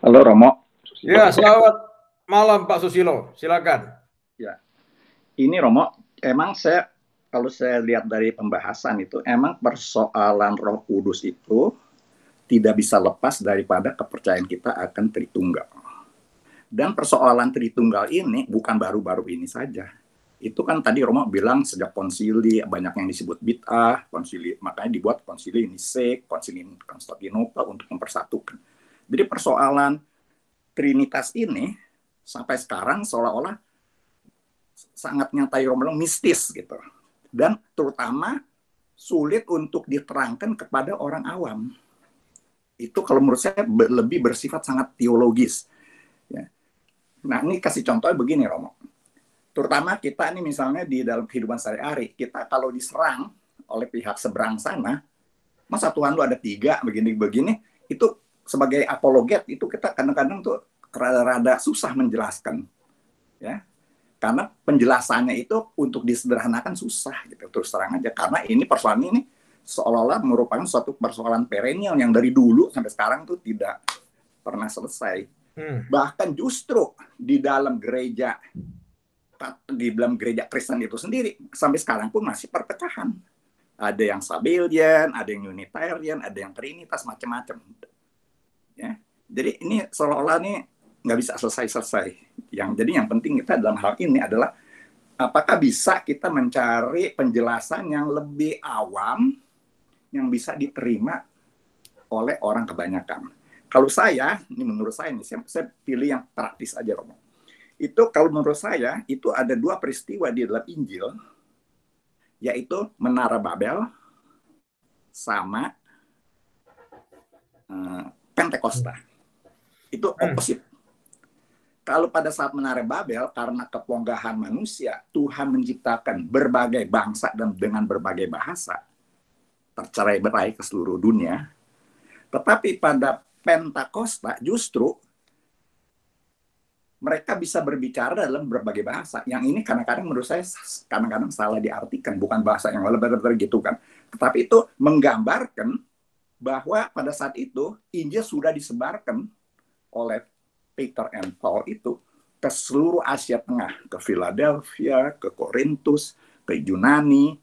Halo Romo. Ya, selamat malam Pak Susilo. Silakan. Ya, ini Romo, emang kalau saya lihat dari pembahasan itu, emang persoalan Roh Kudus itu tidak bisa lepas daripada kepercayaan kita akan Tritunggal. Dan persoalan Tritunggal ini bukan baru-baru ini saja. Itu kan tadi Romo bilang sejak konsili banyak yang disebut bid'ah, konsili, makanya dibuat konsili Nisik, konsili Konstantinopel untuk mempersatukan. Jadi persoalan Trinitas ini sampai sekarang seolah-olah sangat nyatai Romo bilang mistis gitu. Dan terutama sulit untuk diterangkan kepada orang awam. Itu kalau menurut saya lebih bersifat sangat teologis. Ya. Nah ini kasih contohnya begini Romo. Terutama kita nih misalnya di dalam kehidupan sehari-hari, kita kalau diserang oleh pihak seberang sana, masa Tuhan lu ada 3 begini-begini, itu sebagai apologet itu kita kadang-kadang tuh rada-rada susah menjelaskan, ya, karena penjelasannya itu untuk disederhanakan susah gitu, terus terang aja, karena ini persoalan ini seolah-olah merupakan suatu persoalan perennial yang dari dulu sampai sekarang tuh tidak pernah selesai. Bahkan justru di dalam gereja Kristen itu sendiri sampai sekarang pun masih perpecahan. Ada yang Sabellian, ada yang Unitarian, ada yang Trinitas, macam-macam. Ya, jadi ini seolah-olah nih nggak bisa selesai-selesai. Jadi yang penting kita dalam hal ini adalah apakah bisa kita mencari penjelasan yang lebih awam yang bisa diterima oleh orang kebanyakan. Kalau saya, ini menurut saya nih, saya pilih yang praktis aja Romo. Itu kalau menurut saya itu ada 2 peristiwa di dalam Injil, yaitu Menara Babel sama Pentakosta. Itu opposite. Kalau pada saat Menara Babel, karena keponggahan manusia, Tuhan menciptakan berbagai bangsa dan dengan berbagai bahasa, tercerai-berai ke seluruh dunia. Tetapi pada Pentakosta justru mereka bisa berbicara dalam berbagai bahasa. Yang ini kadang-kadang menurut saya kadang-kadang salah diartikan, bukan bahasa yang benar-benar gitu kan. Tetapi itu menggambarkan bahwa pada saat itu Injil sudah disebarkan oleh Peter and Paul itu ke seluruh Asia Tengah, ke Philadelphia, ke Korintus, ke Yunani,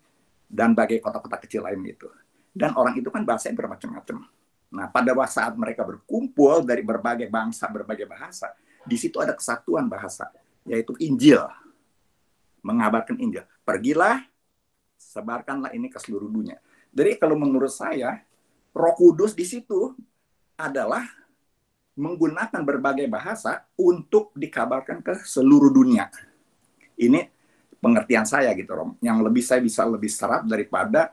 dan bagai kota-kota kecil lain itu. Dan orang itu kan bahasanya bermacam-macam. Nah, pada saat mereka berkumpul dari berbagai bangsa, berbagai bahasa, di situ ada kesatuan bahasa, yaitu Injil. Mengabarkan Injil. Pergilah, sebarkanlah ini ke seluruh dunia. Jadi kalau menurut saya, Roh Kudus di situ adalah menggunakan berbagai bahasa untuk dikabarkan ke seluruh dunia. Ini pengertian saya gitu, Rom. Yang lebih saya bisa lebih serap daripada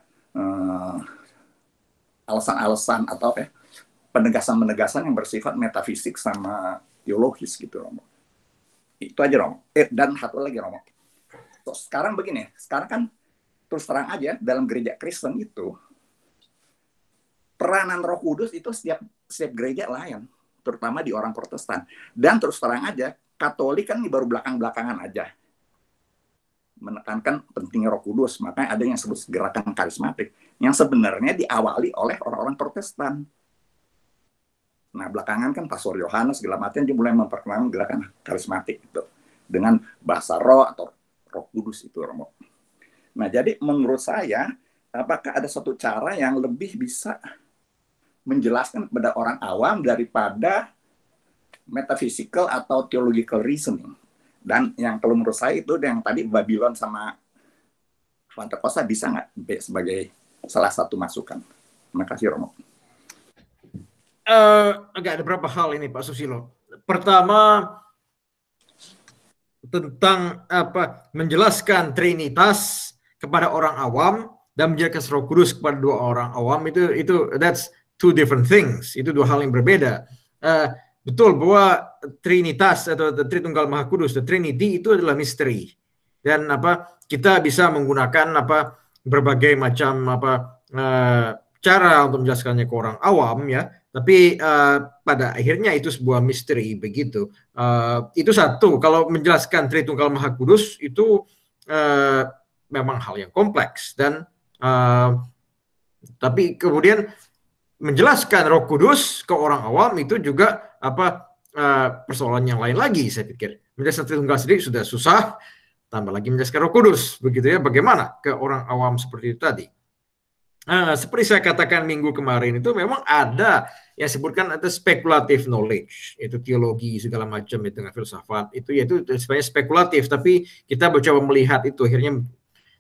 alasan-alasan atau penegasan-penegasan yang bersifat metafisik sama teologis gitu, Romo. Itu aja, Romo. Dan satu lagi, Romo. Sekarang begini, sekarang kan terus terang aja dalam gereja Kristen itu peranan Roh Kudus itu setiap gereja lain, terutama di orang Protestan. Dan terus terang aja, Katolik kan ini baru belakang-belakangan aja menekankan pentingnya Roh Kudus. Makanya ada yang disebut gerakan karismatik yang sebenarnya diawali oleh orang-orang Protestan. Nah, belakangan kan Pastor Yohanes segala macam dia mulai memperkenalkan gerakan karismatik itu. dengan bahasa roh atau Roh Kudus itu, Romo. Nah, jadi menurut saya, apakah ada satu cara yang lebih bisa menjelaskan kepada orang awam daripada metaphysical atau theological reasoning? Dan yang kalau menurut saya itu yang tadi Babylon sama Pentakosta bisa nggak sebagai salah satu masukan? Terima kasih, Romo. Agak ada beberapa hal ini, Pak Susilo. Pertama, tentang menjelaskan Trinitas kepada orang awam dan menjelaskan Roh Kudus kepada dua orang awam itu that's two different things. Itu dua hal yang berbeda. Betul bahwa Trinitas atau Tritunggal Maha Kudus, the Trinity itu adalah misteri. Dan kita bisa menggunakan berbagai macam cara untuk menjelaskannya ke orang awam ya. Tapi pada akhirnya itu sebuah misteri begitu. Itu satu. Kalau menjelaskan Tritunggal Maha Kudus itu memang hal yang kompleks dan tapi kemudian menjelaskan Roh Kudus ke orang awam itu juga persoalan yang lain lagi, saya pikir. Menjelaskan Tritunggal sendiri sudah susah, tambah lagi menjelaskan Roh Kudus, begitu ya. Bagaimana ke orang awam seperti itu tadi? Seperti saya katakan minggu kemarin itu memang ada yang sebutkan ada speculative knowledge, itu teologi segala macam itu dengan filsafat itu sebenarnya spekulatif, tapi kita mencoba melihat itu akhirnya.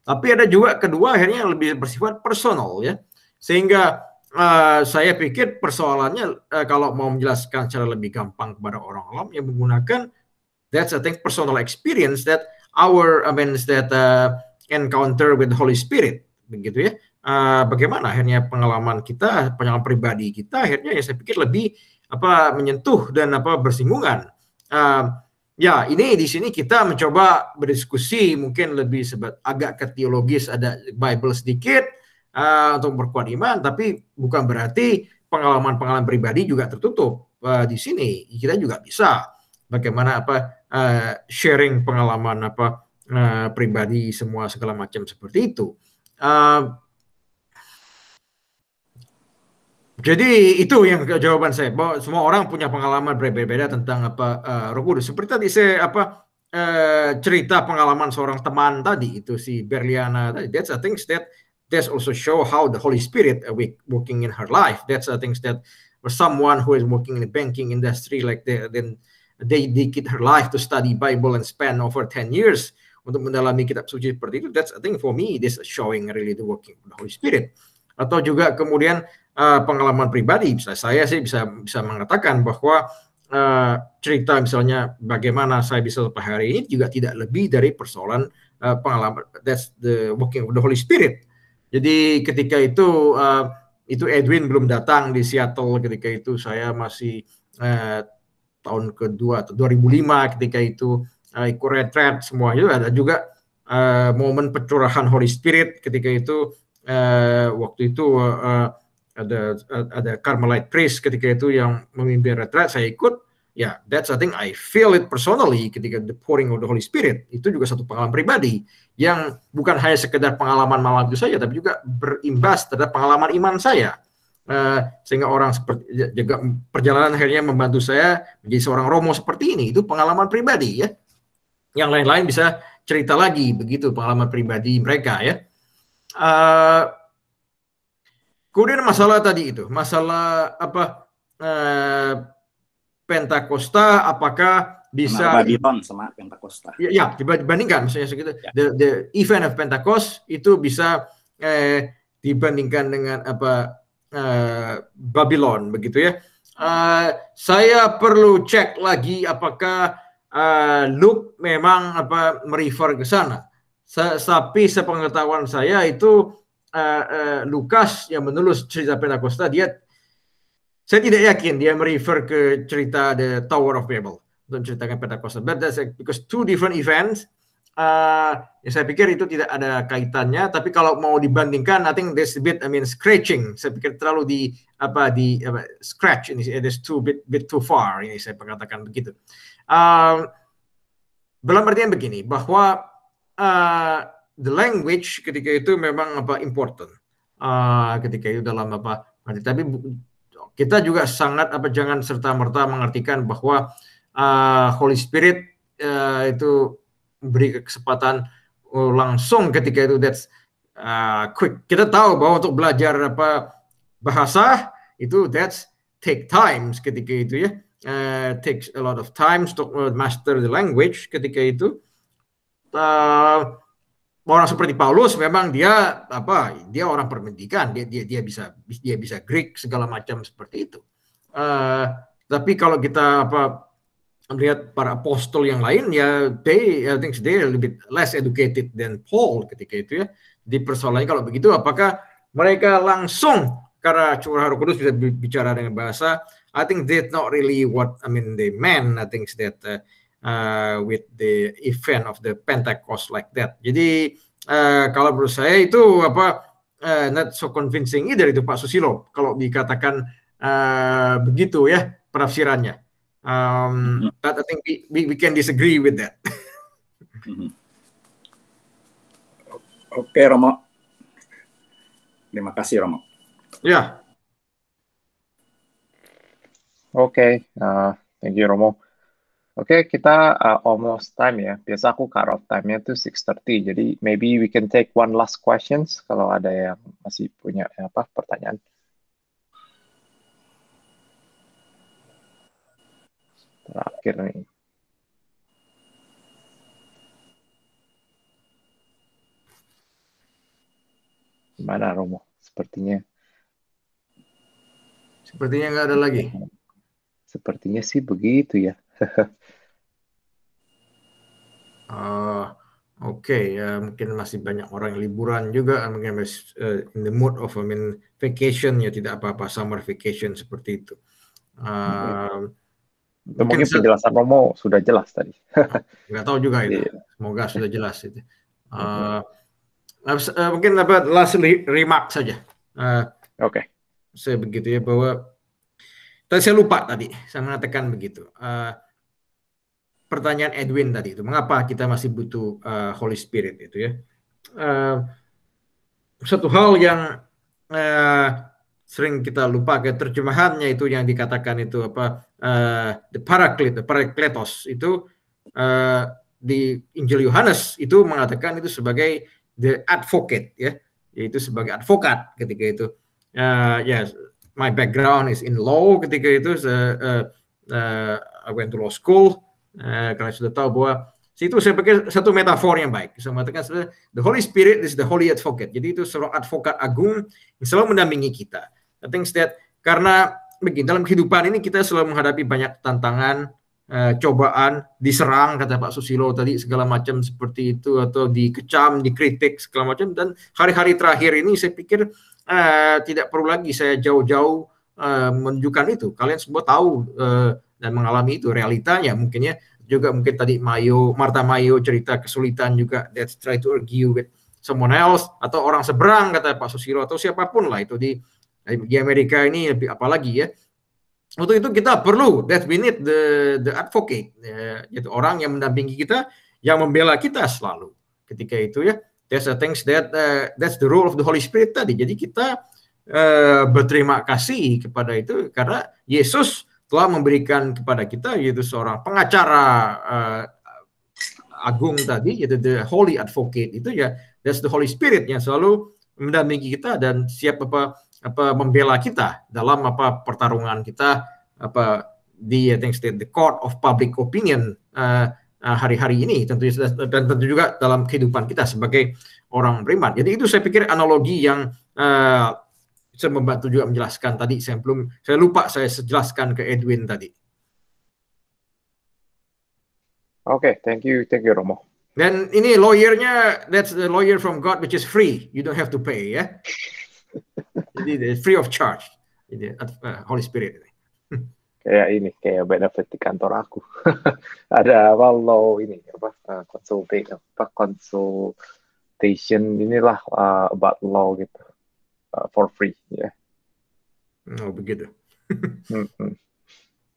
Tapi ada juga kedua akhirnya yang lebih bersifat personal ya, sehingga saya pikir persoalannya kalau mau menjelaskan secara lebih gampang kepada orang awam yang menggunakan that's I think personal experience that encounter with the Holy Spirit begitu ya. Bagaimana akhirnya pengalaman kita, pengalaman pribadi kita akhirnya ya saya pikir lebih menyentuh dan bersinggungan. Ya ini di sini kita mencoba berdiskusi mungkin lebih agak ke teologis, ada Bible sedikit untuk berkuat iman, tapi bukan berarti pengalaman-pengalaman pribadi juga tertutup. Di sini kita juga bisa bagaimana sharing pengalaman pribadi semua segala macam seperti itu. Jadi itu yang jawaban saya, bahwa semua orang punya pengalaman berbeda-beda tentang Roh Kudus. Seperti tadi saya cerita pengalaman seorang teman tadi itu si Berliana tadi. That's the things that also show how the Holy Spirit working in her life. That's the things that for someone who is working in the banking industry like then they dedicate her life to study Bible and spend over 10 years untuk mendalami kitab suci seperti itu. That's I think for me this is showing really the working of the Holy Spirit. Atau juga kemudian pengalaman pribadi, saya sih bisa mengatakan bahwa cerita misalnya bagaimana saya bisa sampai hari ini juga tidak lebih dari persoalan pengalaman, that's the working of the Holy Spirit. Jadi ketika itu Edwin belum datang di Seattle, ketika itu saya masih tahun kedua atau 2005 ketika itu ikut retreat semua itu ada juga momen pencurahan Holy Spirit ketika itu waktu itu ada Carmelite priest ketika itu yang memimpin retreat, saya ikut. Ya, that's I think I feel it personally ketika the pouring of the Holy Spirit. Itu juga satu pengalaman pribadi yang bukan hanya sekedar pengalaman malam itu saja, tapi juga berimbas terhadap pengalaman iman saya. Sehingga orang seperti juga perjalanan akhirnya membantu saya menjadi seorang Romo seperti ini. Itu pengalaman pribadi ya. Yang lain-lain bisa cerita lagi begitu pengalaman pribadi mereka ya. Kemudian masalah tadi itu, masalah Pentakosta apakah bisa Babylon sama Pentakosta. Ya, dibandingkan maksudnya segitu. Ya. The event of Pentecost itu bisa dibandingkan dengan Babylon begitu ya. Saya perlu cek lagi apakah Luke memang merefer ke sana. Tapi sepengetahuan saya itu Lukas yang menulis cerita Pentakosta, saya tidak yakin dia merefer ke cerita The Tower of Babel untuk menceritakan Pentakosta. But that's because two different events. Ya saya pikir itu tidak ada kaitannya. Tapi kalau mau dibandingkan, I think there's a bit, scratching. Saya pikir terlalu scratch ini. It is bit too far. Ini saya mengatakan begitu. Dalam artian begini, bahwa the language ketika itu memang important. Ketika itu dalam tapi kita juga sangat jangan serta-merta mengartikan bahwa Holy Spirit itu beri kesempatan langsung ketika itu that's quick. Kita tahu bahwa untuk belajar bahasa itu that's take times ketika itu ya. Takes a lot of time untuk master the language ketika itu. Orang seperti Paulus memang dia orang pendidikan, dia bisa Greek segala macam seperti itu. Tapi kalau kita melihat para apostol yang lain ya, I think they a little bit less educated than Paul ketika itu ya. Di persoalannya kalau begitu, apakah mereka langsung karena curah Roh Kudus bisa bicara dengan bahasa? I think that's not really what they meant. I think that with the event of the Pentecost like that. Jadi kalau menurut saya itu not so convincing either itu Pak Susilo kalau dikatakan begitu ya penafsirannya. But I think we can disagree with that. Oke, Romo. Terima kasih, Romo. Ya. Oke, thank you, Romo. Oke, kita almost time ya. Biasa aku cut off time-nya tuh 6:30. Jadi maybe we can take one last questions kalau ada yang masih punya pertanyaan. Terakhir nih. Gimana, Romo? Sepertinya nggak ada lagi. Sepertinya sih begitu ya. Oke, ya mungkin masih banyak orang yang liburan juga, mungkin in the mood of vacation ya, tidak apa-apa, summer vacation seperti itu. Mungkin penjelasan Romo sudah jelas tadi. Nggak tahu juga itu. Semoga sudah jelas itu. Mungkin last remark saja. Oke. Saya begitu ya, bahwa tadi saya lupa tadi, saya mengatakan begitu. Pertanyaan Edwin tadi itu, mengapa kita masih butuh Holy Spirit itu ya? Satu hal yang sering kita lupa ke terjemahannya itu yang dikatakan itu the Parakletos itu di Injil Yohanes itu mengatakan itu sebagai the advocate ya, yaitu sebagai advokat ketika itu. Yes, my background is in law ketika itu. I went to law school. Kalian sudah tahu bahwa itu saya pakai satu metafor yang baik. Saya mengatakan the Holy Spirit is the Holy Advocate. Jadi itu seorang advokat agung yang selalu mendampingi kita. I think that karena begini, dalam kehidupan ini kita selalu menghadapi banyak tantangan, cobaan, diserang kata Pak Susilo tadi segala macam seperti itu, atau dikecam, dikritik segala macam. Dan hari-hari terakhir ini saya pikir tidak perlu lagi saya jauh-jauh menunjukkan itu. Kalian semua tahu dan mengalami itu realitanya mungkin ya. Juga mungkin tadi Martha Mayo cerita kesulitan juga, that's try to argue with someone else, atau orang seberang kata Pak Susilo, atau siapapun lah itu di Amerika ini, lebih apalagi ya. Untuk itu kita perlu that we need the advocate, yaitu orang yang mendampingi kita, yang membela kita selalu ketika itu ya. There's a things that's the role of the Holy Spirit tadi. Jadi kita berterima kasih kepada itu karena Yesus telah memberikan kepada kita yaitu seorang pengacara agung tadi, yaitu the Holy Advocate itu ya, that's the Holy Spirit yang selalu mendampingi kita dan siap membela kita dalam pertarungan kita di I think the court of public opinion hari-hari ini tentu juga dalam kehidupan kita sebagai orang beriman. Jadi itu saya pikir analogi yang saya membantu juga menjelaskan tadi. Saya lupa saya jelaskan ke Edwin tadi. Oke, thank you Romo. Dan ini lawyernya, that's the lawyer from God which is free, you don't have to pay ya. Jadi free of charge. Jadi Holy Spirit. Kayak benefit di kantor aku. Ada law ini consultation inilah about law gitu. For free ya. Oh begitu.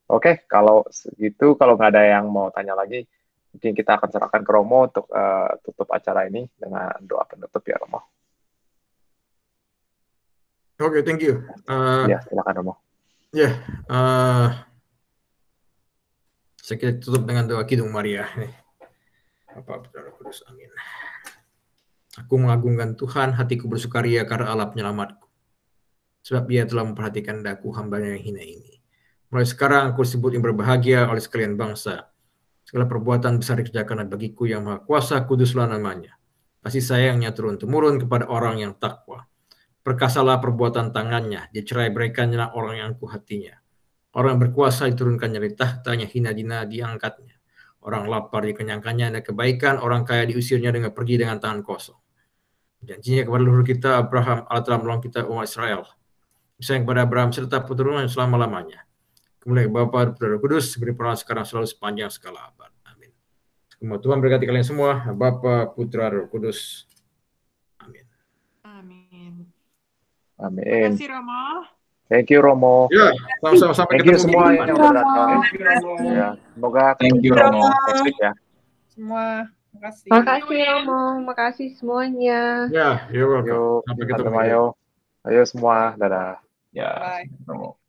Oke, kalau segitu, kalau nggak ada yang mau tanya lagi, mungkin kita akan serahkan ke Romo untuk tutup acara ini dengan doa penutup ya, Romo. Oke, thank you. Ya, silakan Romo. Ya, Kita tutup dengan doa Kidung Maria. Bapa, Putra, Roh Kudus. Amin. Aku mengagungkan Tuhan, hatiku bersukaria karena Allah penyelamatku. Sebab Dia telah memperhatikan daku hamba-Nya yang hina ini. Mulai sekarang aku disebut yang berbahagia oleh sekalian bangsa. Segala perbuatan besar dikerjakan bagiku yang maha kuasa, kuduslah namanya. Kasih sayangnya turun-temurun kepada orang yang takwa. Perkasalah perbuatan tangannya, dicerai beraikannya orang yang angkuh hatinya. Orang yang berkuasa diturunkannya dari tahtanya, hina-hina diangkatnya. Orang lapar dikenyangkannya dengan kebaikan, orang kaya diusirnya dengan pergi dengan tangan kosong. Janjinya kepada leluhur kita Abraham, Allah telah menolong kita umat Israel. Misalnya kepada Abraham serta keturunannya selama-lamanya. Kemudian Bapa, Putra, Roh Kudus, beri peran sekarang selalu sepanjang segala abad. Amin. Semoga Tuhan berkati kalian semua, Bapa, Putra, Roh Kudus. Amin. Amin. Amin. Terima kasih Romo. Thank you Romo. Ya, sama-sama sampai Thank you ketemu semua minggu yang depan. udah datang. Ya, semoga Thank you, Romo. next week ya. Semua, makasih. Makasih Romo, makasih semuanya. Ya, you're welcome. Yuk, Sampai Tante ketemu. Mayo. Ayo semua, dadah. Ya, Bye. Romo.